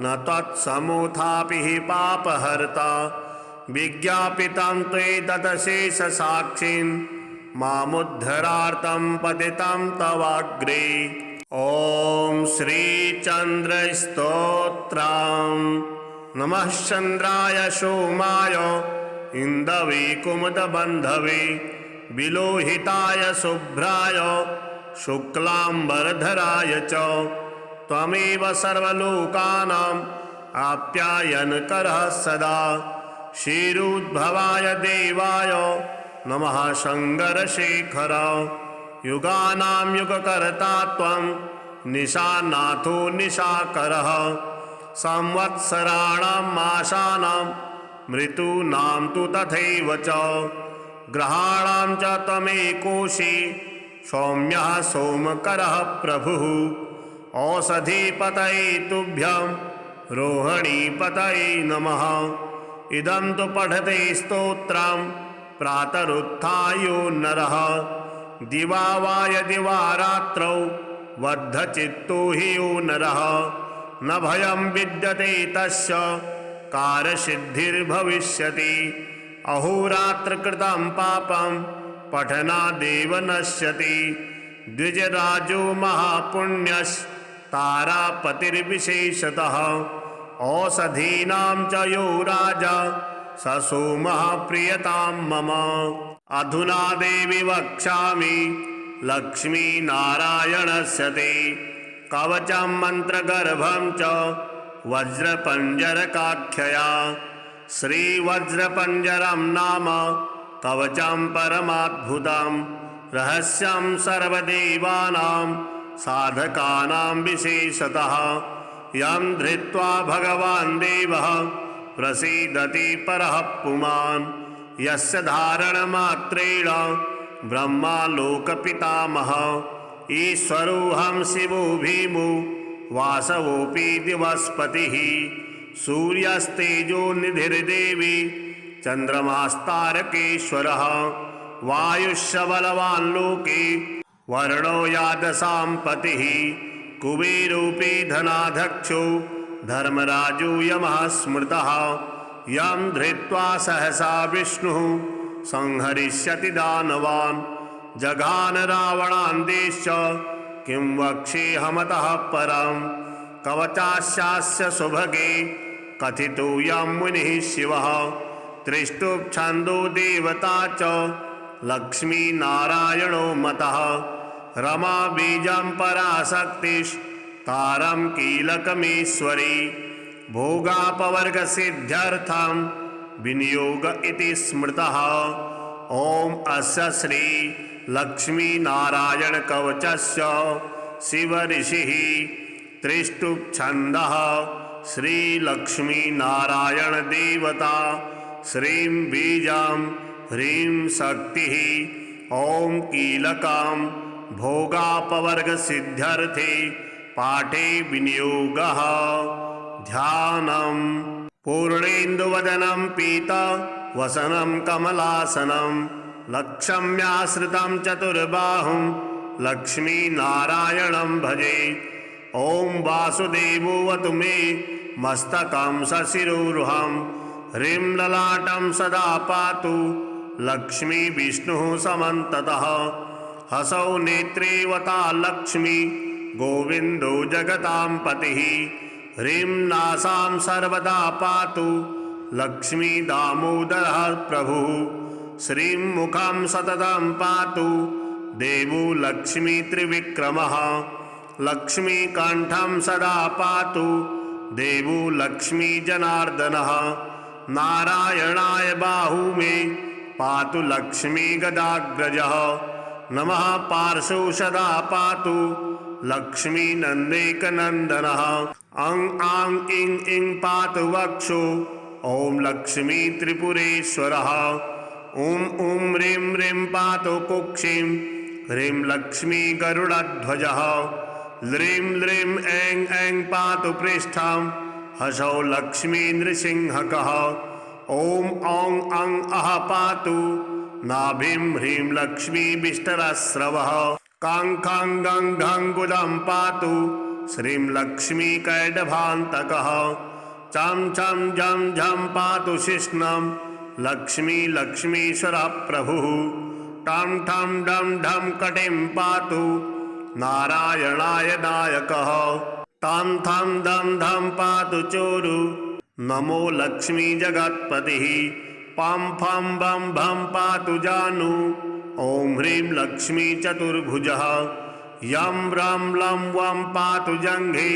न त्वत्समोऽथापि हि पापहर्ता विज्ञापितं त्वेतदशेषसाक्षिन् मामुद्धरार्थं पतितं तवाग्रे। ॐ श्रीचन्द्रस्तोत्रम्। नमः चन्द्राय सोमाय इन्दवे कुमुदबन्धवे विलोहिताय शुभ्राय शुक्लाम्बरधराय च त्वमेव सर्वलोकानाम् आप्यायनकरः सदा। क्षीरोद्भवाय देवाय नमः शङ्करशेखर युगानां युगकर्ता त्वं निशानाथो निशाकरः। संवत्सराणां मासानां मृतूनां तु तथैव च ग्रहाणां च त्वमेकोषि सौम्यः सोमकरः प्रभुः। औषधीपतये तुभ्यं रोहिणीपतये नमः। इदं तु पठते स्तोत्रं प्रातरुत्थायो नरः दिवा वा यदि वा रात्रौ बद्धचित्तो हि यो नरः न भयं विद्यते तस्य कार्यसिद्धिर्भविष्यति। अहोरात्रकृतं पापं पठनादेव नश्यति। द्विजराजो महापुण्यस्तारापतिर्विशेषतः औषधीनां च यो राजा स सोमः प्रियतां मम। अधुना देवि वक्ष्यामि लक्ष्मीनारायणस्य ते कवचं मन्त्रगर्भं च वज्रपञ्जरकाख्यया श्रीवज्रपञ्जरं नाम कवचं परमाद्भुतं रहस्यं सर्वदेवानां साधकानां विशेषतः यं धृत्वा भगवान् देवः प्रसीदति परः पुमान् यस्य धारणमात्रेण ब्रह्मा लोकपितामहः ईश्वरोऽहं शिवो भीमो वासवोऽपि दिवस्पतिः सूर्यस्तेजो निधिर्देवी चन्द्रमास्तारकेश्वरः वायुश्च बलवान् लोके वर्णो यादसां पतिः कुबेरोऽपि धनाध्यक्षो धर्मराजो यमः स्मृतः यं धृत्वा सहसा विष्णुः संहरिष्यति दानवान् जघान रावणान्देश्च किं वक्ष्येऽहमतः परं कवचास्यास्य सुभगे कथितोऽयं मुनिः शिवः त्रिष्टुप्छन्दो देवता च लक्ष्मीनारायणो मतः रमा बीजं पराशक्तिस्तारं कीलकमेश्वरी भोगापवर्गसिद्ध्यर्थं विनियोग इति स्मृतः ॐ अस्य श्री लक्ष्मीनारायणकवचस्य शिवऋषिः त्रिष्टुप्छन्दः श्रीलक्ष्मीनारायणदेवता श्रीं बीजं ह्रीं शक्तिः ॐ कीलकं भोगापवर्गसिद्ध्यर्थे पाठे विनियोगः ध्यानम् पूर्णेन्दुवदनं पीतवसनं कमलासनं लक्ष्म्याश्रितं चतुर्बाहुं लक्ष्मीनारायणं भजे ॐ वासुदेवोऽवतु मे मस्तकं सशिरोरुहं ह्रीं ललाटं सदा पातु लक्ष्मी विष्णुः समन्ततः हसौ नेत्रेवता लक्ष्मी गोविन्दो जगतां पतिः ह्रीं नासां सर्वदा पातु लक्ष्मी दामोदरः प्रभुः श्रीं मुखं सततं पातु देवो लक्ष्मी त्रिविक्रमः लक्ष्मीकण्ठं सदा पातु देवो लक्ष्मी जनार्दनः नारायणाय बाहू मे पातु लक्ष्मी गदाग्रजः नमः पार्श्वो सदा पातु लक्ष्मी नन्देकनन्दनः अं आं इं इं पातु वक्षो ॐ लक्ष्मी त्रिपुरेश्वरः ॐ ॐ ह्रीं ह्रीं पातु कुक्षिं ह्रीं लक्ष्मी गरुडध्वजः ह्रीं ह्रीं ऐं ऐं पातु पृष्ठं हसौ लक्ष्मी नृसिंहकः ॐ औं अं अः पातु नाभिं ह्रीं लक्ष्मी विष्टरस्रवः कां खां गं घं गुदं पातु श्रीं लक्ष्मी कैडभान्तकः चं चं झं झं पातु शिष्णं लक्ष्मी लक्ष्मीश्वरः प्रभुः टं ठं डं ढं कटिं पातु नारायणाय नायकः तं थं दं धं पातु चोरु नमो लक्ष्मी जगत्पतिः पं फं बं भं पातु जानु ॐ ह्रीं लक्ष्मी चतुर्भुजः यं रं लं वं पातु जङ्घे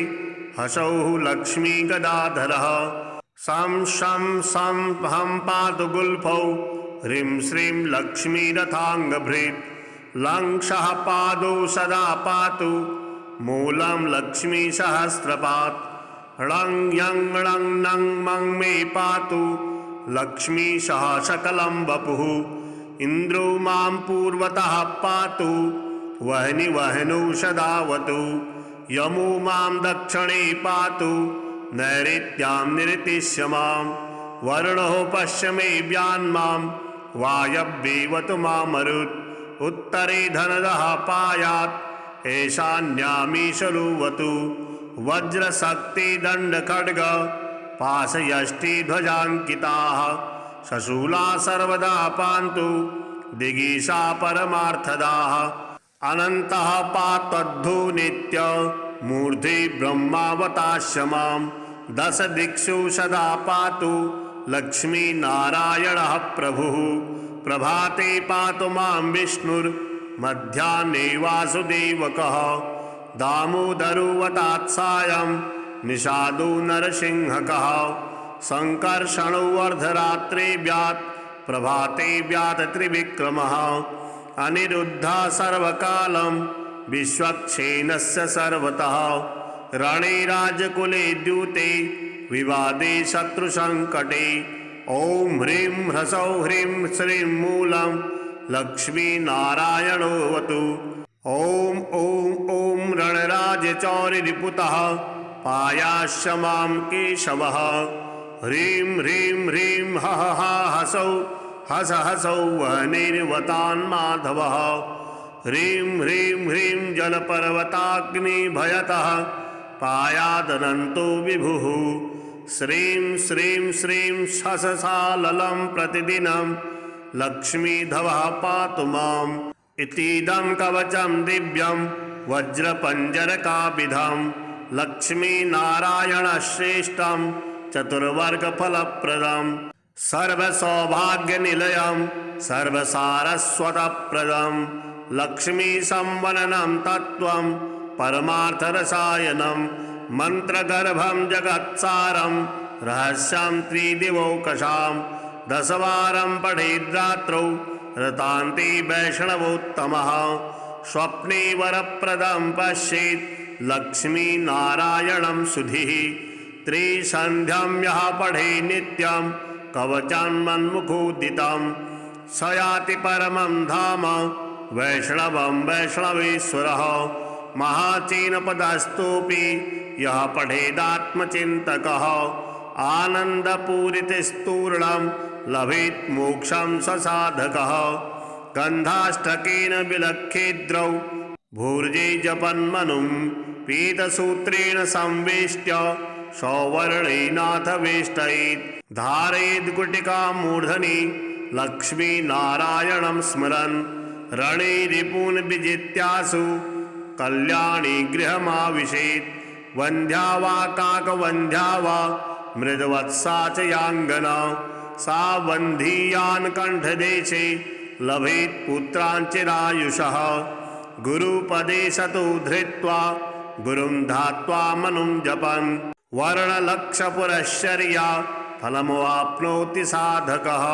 हसौः लक्ष्मी गदाधरः शं शं सं हं पातु गुल्फौ ह्रीं श्रीं लक्ष्मी रथाङ्गभृत् लं सः पादौ सदा पातु मूलं लक्ष्मी सहस्रपात् ळं यं णं नं मं मे पातु लक्ष्मी सह सकलं वपुः इन्द्रो मां पूर्वतः पातु वह्नि वह्नौ सदावतु यमो मां दक्षिणे पातु नैऋत्यां निरतिश्य मां वर्णो पश्चिमे व्यान्मां वायव्येवतु मामरुत् उत्तरे धनदः पायात् ईशान्यामीशरुवतु वज्रशक्तिदण्डखड्ग पाशयष्टिध्वजाङ्किताः शशूला सर्वदा पान्तु दिगीशा परमार्थदाः अनन्तः पात्वद्धो नित्य मूर्धि ब्रह्मावतास्य मां दश दिक्षु सदा पातु लक्ष्मीनारायणः प्रभुः प्रभाते पातु मां विष्णुर् मध्याह्ने वासुदेवकः दामोदरोऽवतात्सायं निषादो नरसिंहकः संकर्षणो अर्धरात्रे व्यात् प्रभाते व्यात् त्रिविक्रमः अनिरुद्धः सर्वकालं विश्वक्सेनस्य सर्वतः रणे राजकुले द्यूते विवादे शत्रुसंकटे ॐ ह्रीं ह्रसौं ह्रीं श्रीं मूलं लक्ष्मीनारायणोऽवतु ॐ ॐ ॐ रणराजचौरिरिपुतः पायास्य मां केशवः ह्रीं ह्रीं ह्रीं हः हा हसौ हस हसौ वह्निर्वतान् माधवः ह्रीं ह्रीं ह्रीं जलपर्वताग्निभयतः पायादनन्तो विभुः श्रीं श्रीं श्रीं शशसाललं प्रतिदिनं लक्ष्मीधवः पातु माम् इतीदं कवचं दिव्यं वज्रपञ्जरकाभिधं लक्ष्मीनारायणश्रेष्ठं चतुर्वर्गफलप्रदं सर्वसौभाग्यनिलयं सर्वसारस्वतप्रदं लक्ष्मीसंवननं तत्त्वं परमार्थरसायनं मन्त्रगर्भं जगत्सारं रहस्यं त्रिदिवौकशां दशवारं पठेद्रात्रौ रतान्ते वैष्णवोत्तमः स्वप्ने वरप्रदं पश्येत् लक्ष्मीनारायणं सुधीः त्रिसन्ध्यां यः पठे नित्यं कवचान्मन्मुखोदितं स याति परमं धाम वैष्णवं वैष्णवेश्वरः महाचीनपदस्थोऽपि यः पठेदात्मचिन्तकः आनन्दपूरितस्तूर्णं लभेत् मोक्षं स साधकः गन्धाष्टकेन विलक्षेद्रौ भूर्जे जपन्मनुं पीतसूत्रेण संवेष्ट्य सौवर्णेनाथ वेष्टयेत् धारयेद् गुटिकां मूर्धनि लक्ष्मीनारायणं स्मरन् रणे रिपून् विजित्यासु कल्याणी गृहमाविशेत् वन्ध्या वा काकवन्ध्या वा मृदवत्सा च याङ्गना सा वन्धीयान् कण्ठदेशे लभेत् पुत्राञ्चिरायुषः गुरुपदे सतो धृत्वा गुरुं धात्वा मनुं जपन् वर्णलक्षपुरश्चर्या फलमवाप्नोति साधकः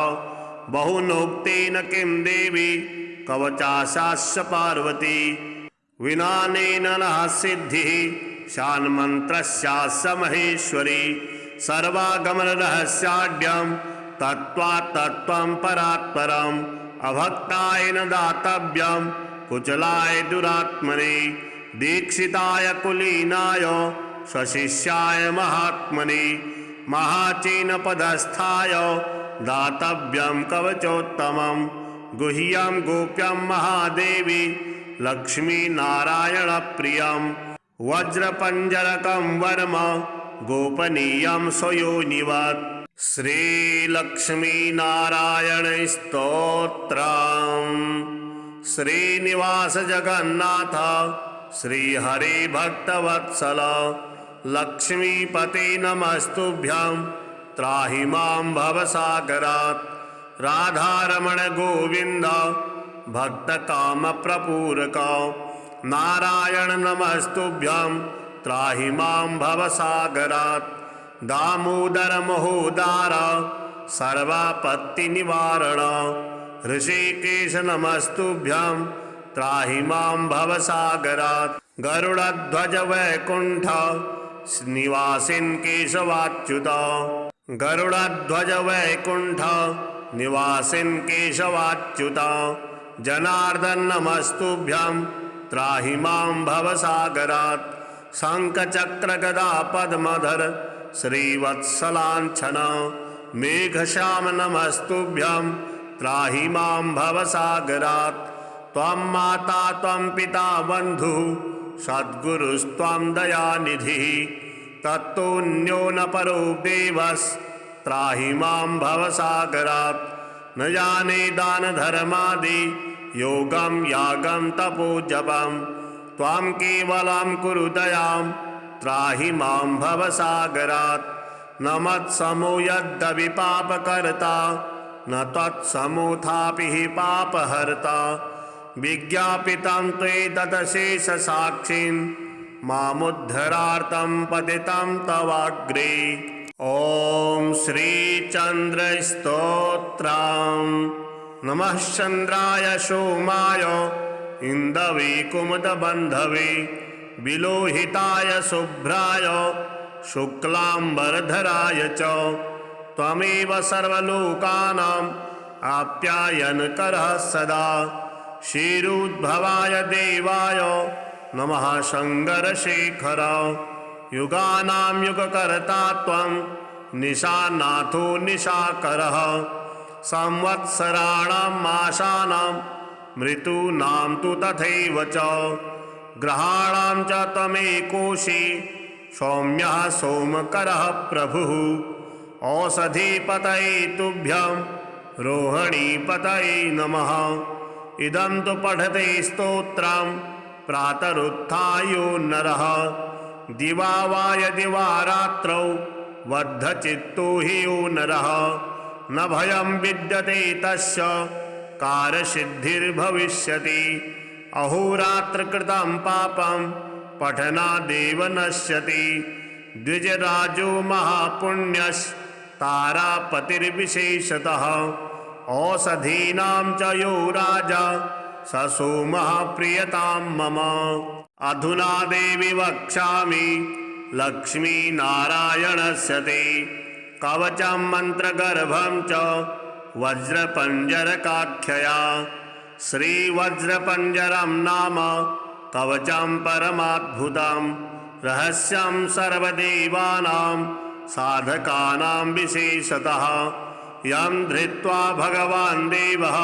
बहुनोक्तेन किं देवी कवचाशास्य पार्वती विनानेन नः सिद्धिः शान्मन्त्रस्यास्य महेश्वरी सर्वागमनरहस्याढ्यं तत्त्वात्तत्त्वं परात्परम् अभक्ताय न दातव्यं कुचलाय दुरात्मने दीक्षिताय कुलीनाय स्वशिष्याय महात्मने महाचीनपदस्थाय दातव्यं कवचोत्तमं गुह्यं गोप्यं महादेवी लक्ष्मीनारायणप्रियं वज्रपञ्जरकं वर्म गोपनीयं स्वयोनिवत् श्रीलक्ष्मीनारायण स्तोत्रम् श्रीनिवास जगन्नाथ श्रीहरे भक्तवत्सल लक्ष्मीपते नमस्तुभ्यं त्राहि मां भवसागरात् राधारमण गोविन्द भक्तकामप्रपूरक नारायण नमस्तुभ्यं त्राहि मां भवसागरात् दामोदर महोदार सर्वापत्तिनिवारण ऋषिकेश नमस्तुभ्यं त्राहि मां भवसागरात् गरुडध्वज वैकुण्ठ निवासिन् केशवाच्युत गरुडध्वज वैकुण्ठ निवासिन् केशवाच्युत जनार्दन नमस्तुभ्यं त्राहि मां भवसागरात् शङ्खचक्रगदा पद्मधर श्रीवत्सलाञ्छन मेघश्याम नमस्तुभ्यं त्राहि मां भवसागरात् त्वं माता त्वं पिता बन्धुः सद्गुरुस्त्वं दयानिधिः तत्तोऽन्यो न परो देवस्त्राहि मां भवसागरात् न जाने दानधर्मादि योगं यागं तपो जपं त्वं केवलं कुरु दयां त्राहि मां भवसागरात् न मत्समो यद्यपि पापकर्ता न तत्समोऽथापि हि पापहर्ता विज्ञापितं त्वेतदशेषसाक्षिन् मामुद्धरार्तं पतितं तवाग्रे। ॐ श्रीचन्द्रस्तोत्रम्। नमः चन्द्राय सोमाय इन्दवे कुमुदबन्धवे विलोहिताय शुभ्राय शुक्लाम्बरधराय च त्वमेव सर्वलोकानाम् आप्यायनकरः सदा। क्षीरोद्भवाय देवाय नमः शङ्करशेखर। युगानां युगकर्ता त्वं निशानाथो निशाकरः। संवत्सराणां मासानां ऋतूनां तु तथैव च ग्रहाणां च त्वमेकोषि सौम्यः सोमकरः प्रभुः। औषधीपतये तुभ्यं रोहिणीपतये नमः। इदं तु पठते स्तोत्रं प्रातरुत्थायो नरः। दिवा वा यदि वा रात्रौ बद्धचित्तो हि यो नरः न भयं विद्यते तस्य कार्यसिद्धिर्भविष्यति। अहोरात्रकृतं पापं पठनादेव नश्यति। द्विजराजो महापुण्यस्तारापतिर्विशेषतः। औषधीनां च यो राजा स सोमः प्रियतां मम। अधुना देवी वक्ष्यामि लक्ष्मीनारायणस्य ते कवचं मन्त्रगर्भं च वज्रपञ्जरकाख्यया। श्रीवज्रपञ्जरं नाम कवचं परमाद्भुतं रहस्यं सर्वदेवानां साधकानां विशेषतः। यं धृत्वा भगवान् देवः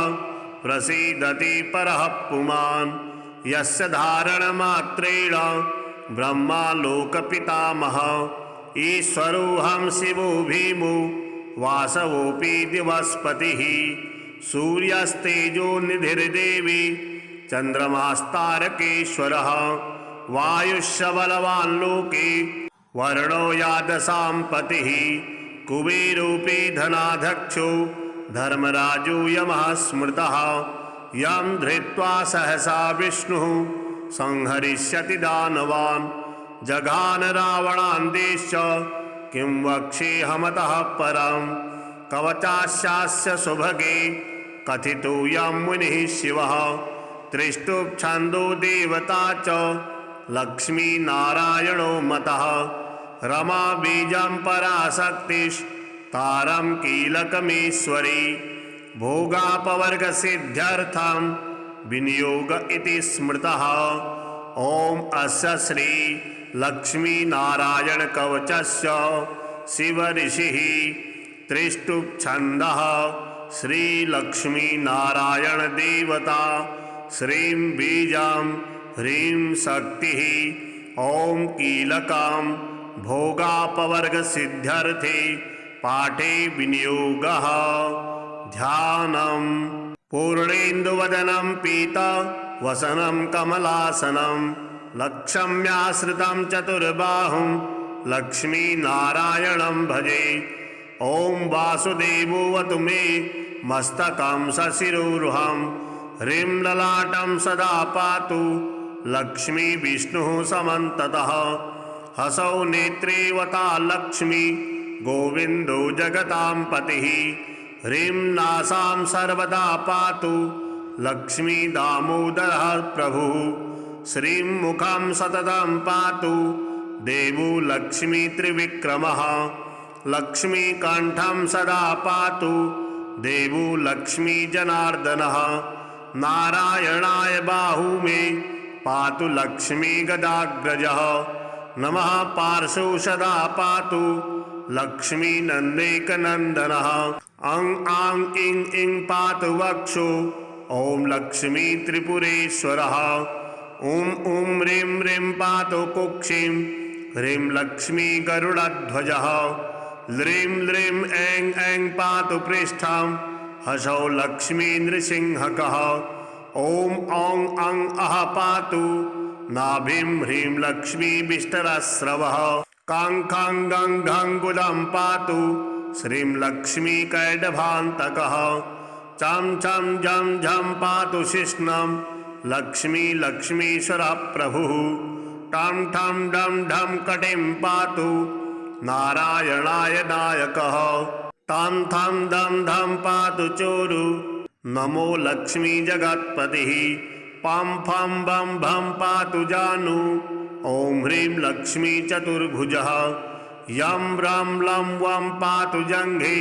प्रसीदति परः पुमान्। यस्य धारणमात्रेण ब्रह्मा लोकपितामहः। ईश्वरोऽहं शिवो भीमो वासवोऽपि दिवस्पतिः। सूर्यस्तेजो निधिर्देवी चन्द्रमास्तारकेश्वरः। वायुश्च बलवान् लोके वर्णो यादसां पतिः। कुबेरोऽपि धनाध्यक्षो धर्मराजो यमः स्मृतः। यं धृत्वा सहसा विष्णुः संहरिष्यति दानवान्। जघान रावणान्देश्च किं वक्ष्येऽहमतः परम्। कवचास्यास्य सुभगे कथितोऽयं मुनिः शिवः। त्रिष्टुप्छन्दो देवता च लक्ष्मीनारायणो मतः। रमा बीजं पराशक्तिस्तारं कीलकमेश्वरी। भोगापवर्गसिद्ध्यर्थं विनियोग इति स्मृतः। ॐ अस्य श्री लक्ष्मीनारायणकवचस्य शिवऋषिः त्रिष्टुप्छन्दः। श्रीलक्ष्मीनारायणदेवता श्रीं बीजं ह्रीं शक्तिः। ॐ कीलकं भोगापवर्गसिद्ध्यर्थे पाठे विनियोगः। ध्यानम्। पूर्णेन्दुवदनं पीतवसनं कमलासनं लक्ष्म्याश्रितं चतुर्बाहुं लक्ष्मीनारायणं भजे। ॐ वासुदेवोऽवतु मे मस्तकं सशिरोरुहं। ह्रीं ललाटं सदा पातु लक्ष्मी विष्णुः समन्ततः। हसौ नेत्रेवता लक्ष्मी गोविन्दो जगतां पतिः। ह्रीं नासां सर्वदा पातु लक्ष्मी दामोदरः प्रभुः। श्रीं मुखं सततं पातु देवो लक्ष्मी त्रिविक्रमः। लक्ष्मीकण्ठं सदा पातु देवो लक्ष्मी जनार्दनः। नारायणाय बाहू मे पातु लक्ष्मी गदाग्रजः। नमः पार्श्वो सदा पातु लक्ष्मी नन्देकनन्दनः। अं आं इं इं पातु वक्षो ॐ लक्ष्मी त्रिपुरेश्वरः। ॐ ॐ ह्रीं ह्रीं पातु कुक्षिं ह्रीं लक्ष्मी गरुडध्वजः। ह्रीं ह्रीं ऐं ऐं पातु पृष्ठं हसौ लक्ष्मी नृसिंहकः। ॐ औं अं अः पातु नाभिं ह्रीं लक्ष्मी विष्टरस्रवः। कां खां गं घं गुदं पातु श्रीं लक्ष्मी कैडभान्तकः। चं चं झं झं पातु शिश्नं लक्ष्मी लक्ष्मीश्वरः प्रभुः टं ठं डं ढं कटिं पातु नारायणाय नायकः तं थं दं धं पातु चोरु नमो लक्ष्मी जगत्पतिः पं फं बं भं पातु जानु ॐ ह्रीं लक्ष्मी चतुर्भुजः यं रं लं वं पातु जङ्घे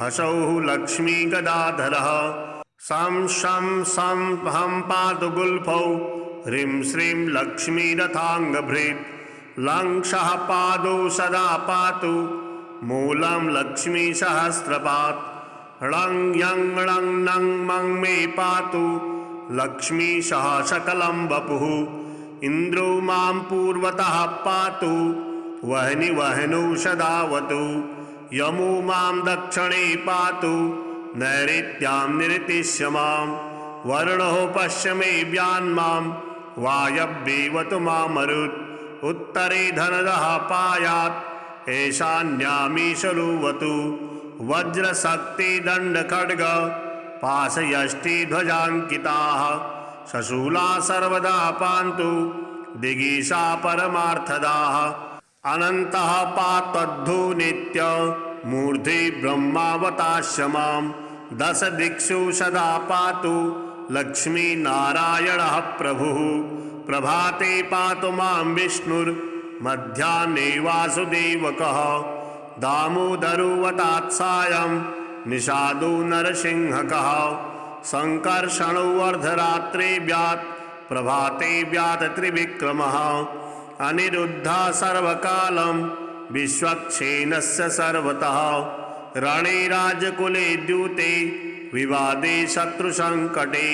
हसौः लक्ष्मी गदाधरः सं शं सं हं पातु गुल्फौ ह्रीं श्रीं लक्ष्मी रथाङ्गभृत् लं क्षः पादौ सदा पातु मूलं लक्ष्मी सहस्रपात् ळं यं णं नं मं मे पातु लक्ष्मी सह सकलं वपुः इन्द्रो मां पूर्वतः पातु वह्नि वह्नौ सदावतु यमो मां दक्षिणे पातु नैऋत्यां निरतिश्य मां वरुणो पश्चिमे व्यान्मां वायव्येवतु मामरुत् उत्तरे धनदः पायात् ईशान्यामीशलुवतु वज्रशक्तिदण्डखड्ग पाशयष्टिध्वजाङ्किताः शशूला सर्वदा पान्तु दिगीषा परमार्थदाः अनन्तः पात्वद्धो नित्य मूर्धि ब्रह्मावतास्य मां दश दिक्षु सदा पातु लक्ष्मीनारायणः प्रभुः प्रभाते पातु मां विष्णुर्मध्याह्ने वासुदेवकः दामोदरोऽवतात् सायं निषादो नरसिंहकः संकर्षणो अर्धरात्रे व्यात् प्रभाते व्यात् त्रिविक्रमः अनिरुद्धः सर्वकालं विश्वक्सेनस्य सर्वतः रणे राजकुले द्यूते विवादे शत्रुसङ्कटे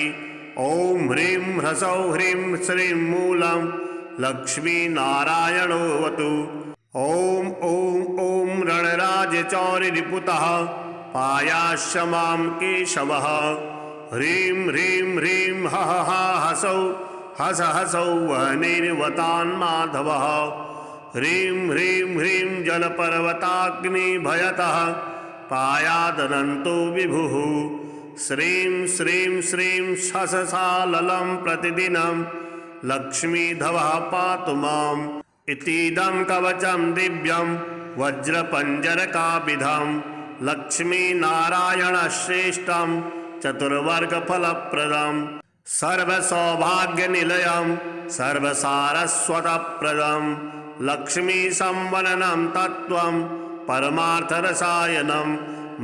ॐ ह्रीं ह्रसौः ह्रीं श्रीं मूलं लक्ष्मीनारायणोऽवतु ॐ ॐ ॐ रणराजचौरिरिपुतः पायास्य मां केशवः ह्रीं ह्रीं ह्रीं हः हा हसौ हस हसौ वह्निर्वतान् माधवः ह्रीं ह्रीं ह्रीं जलपर्वताग्निभयतः पायादनन्तो विभुः श्रीं श्रीं श्रीं शशसाललं प्रतिदिनं लक्ष्मीधवः पातु माम् इतीदं कवचं दिव्यं वज्रपञ्जरकाभिधं लक्ष्मीनारायणश्रेष्ठं चतुर्वर्गफलप्रदं सर्वसौभाग्यनिलयं सर्वसारस्वतप्रदं लक्ष्मीसंवदनं तत्त्वं परमार्थरसायनं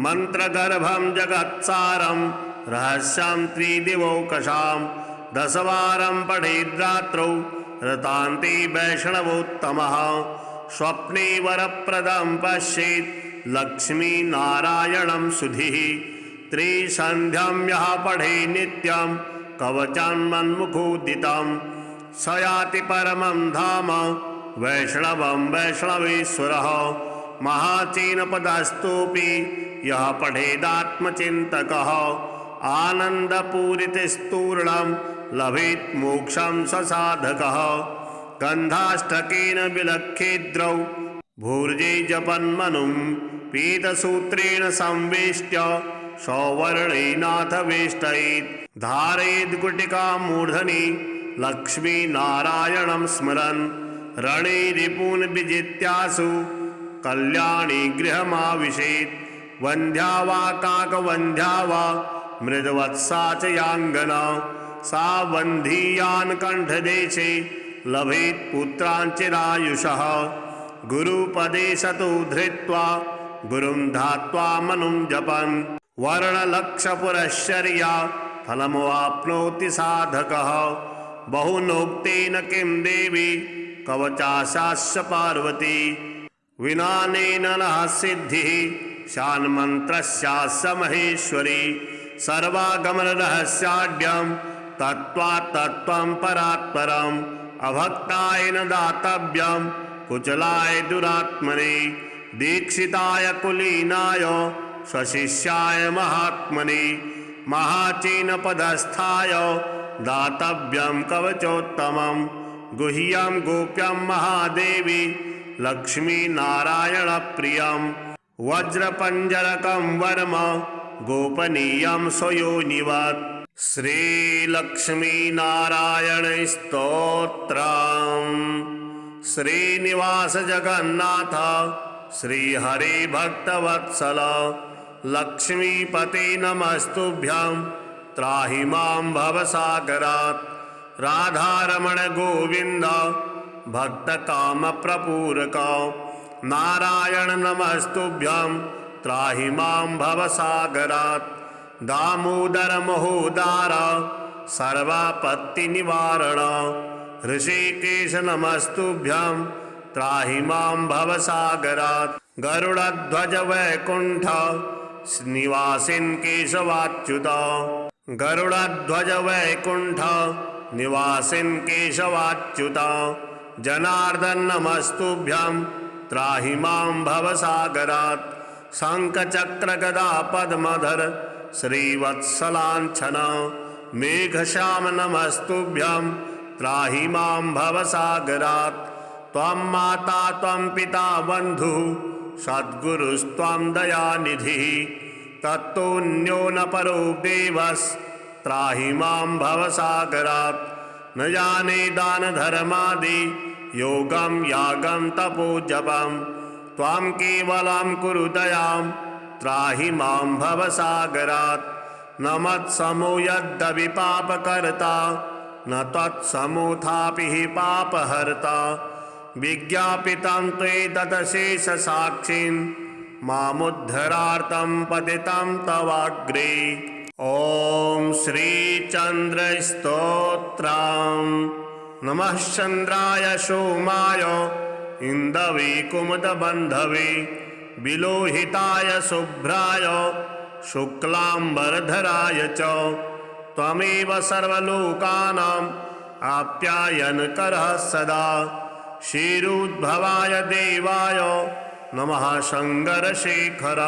मन्त्रगर्भं जगत्सारं रहस्यं त्रिदिवौकशां दशवारं पठेद्रात्रौ रतान्ते वैष्णवोत्तमः स्वप्ने वरप्रदं पश्येत् लक्ष्मीनारायणं सुधीः त्रिसन्ध्यं यः पठे नित्यं कवचान्मन्मुखोदितं स याति परमं धाम वैष्णवं वैष्णवेश्वरः महाचीनपदस्थोऽपि यः पठेदात्मचिन्तकः आनन्दपूरितस्तूर्णं लभेत् मोक्षं स साधकः गन्धाष्टकेन विलक्षेद्रौ भूर्जे जपन्मनुं पीतसूत्रेण संवेष्ट्य सौवर्णेनाथ वेष्टयेत् धारयेद् गुटिकां मूर्धनि लक्ष्मीनारायणं स्मरन् रणे रिपून् विजित्यासु कल्याणी गृहमाविशेत् वन्ध्या वा काकवन्ध्या वा मृदवत्सा च याङ्गना सा वन्धीयान् कण्ठदेशे लभेत् पुत्राञ्चिरायुषः गुरुपदे सतो धृत्वा गुरुं धात्वा मनुं जपन् वर्णलक्षपुरश्चर्या फलमवाप्नोति साधकः बहुनोक्तेन किं देवी कवचाशास्य पार्वती विनानेन नः सिद्धिः शान्मन्त्रस्यास्य महेश्वरी सर्वागमनरहस्याढ्यं तत्त्वात्तत्त्वं परात्परम् अभक्ताय न दातव्यं कुचलाय दुरात्मने दीक्षिताय कुलीनाय स्वशिष्याय महात्मने महाचीनपदस्थाय दातव्यं कवचोत्तमं गुह्यं गोप्यं महादेवी लक्ष्मीनारायणप्रियं वज्रपञ्जरकं वर्म गोपनीयं स्वयोनिवत् श्रीलक्ष्मीनारायण स्तोत्रम्। श्रीनिवास जगन्नाथ श्रीहरिभक्तवत्सल लक्ष्मीपते नमस्तुभ्यं त्राहि मां भवसागरात्। राधारमण गोविंद भक्तकामप्रपूरक नारायण नमस्तुभ्यं त्राहि मां भवसागरात्। दामोदर महोदार सर्वापत्तिनिवारण ऋषिकेश नमस्तुभ्यं त्राहि मां भवसागरात्। गरुडध्वज वैकुंठ निवासिन् केशवाच्युत गरुडध्वज वैकुंठ निवासिन् केशवाच्युत जनार्दन नमस्तुभ्यं त्राहि मां भवसागरात्। शंखचक्र गदा पद्मधर श्रीवत्सलांछन मेघश्याम नमस्तुभ्यं त्राहि मां भवसागरात्। त्वं माता त्वं पिता बन्धुः सद्गुरुस्त्वं दयानिधिः तत्तोऽन्यो न परो देवस्त्राहि मां भवसागरात्। न जाने दान धर्मादि योगं यागं तपो जपं त्वं केवलं कुरु दयां त्राहि मां भवसागरात्। न मत्समो यद्यपि पापकर्ता न त्वत्समोऽथापि हि पापहर्ता। विज्ञापितं त्वेतदशेषसाक्षिन् मामुद्धरार्तं पतितं तवाग्रे। ॐ श्रीचन्द्रस्तोत्रम्। नमः चन्द्राय सोमाय इन्दवे कुमुदबन्धवे विलोहिताय शुभ्राय शुक्लाम्बरधराय च त्वमेव सर्वलोकानां आप्यायनकरः सदा। क्षीरोद्भवाय देवाय नमः शङ्करशेखर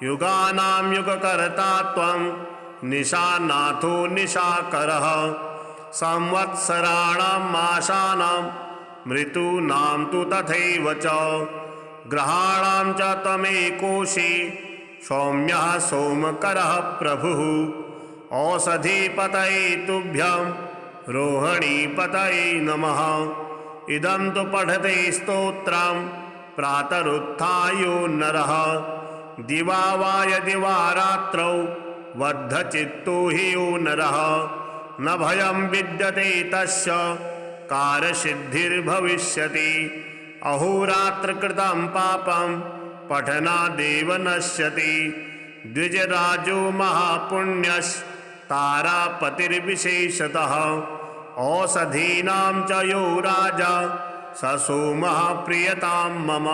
युगानां युगकर्ता त्वं निशानाथो निशाकरः। संवत्सराणां मासानां ऋतूनां तु तथैव च ग्रहाणां च त्वमेकोषि सौम्यः सोमकरः प्रभुः। औषधीपतये तुभ्यं रोहिणीपतये नमः। इदं तु पठते स्तोत्रं प्रातरुत्थायो नरः दिवा वा यदि वा रात्रौ बद्धचित्तो हि यो नरः। न भयं विद्यते तस्य कार्यसिद्धिर्भविष्यति। अहोरात्रकृतं पापं पठनादेव नश्यति। द्विजराजो महापुण्यस्तारापतिर्विशेषतः औषधीनां च यो राजा स सोमः प्रियतां मम।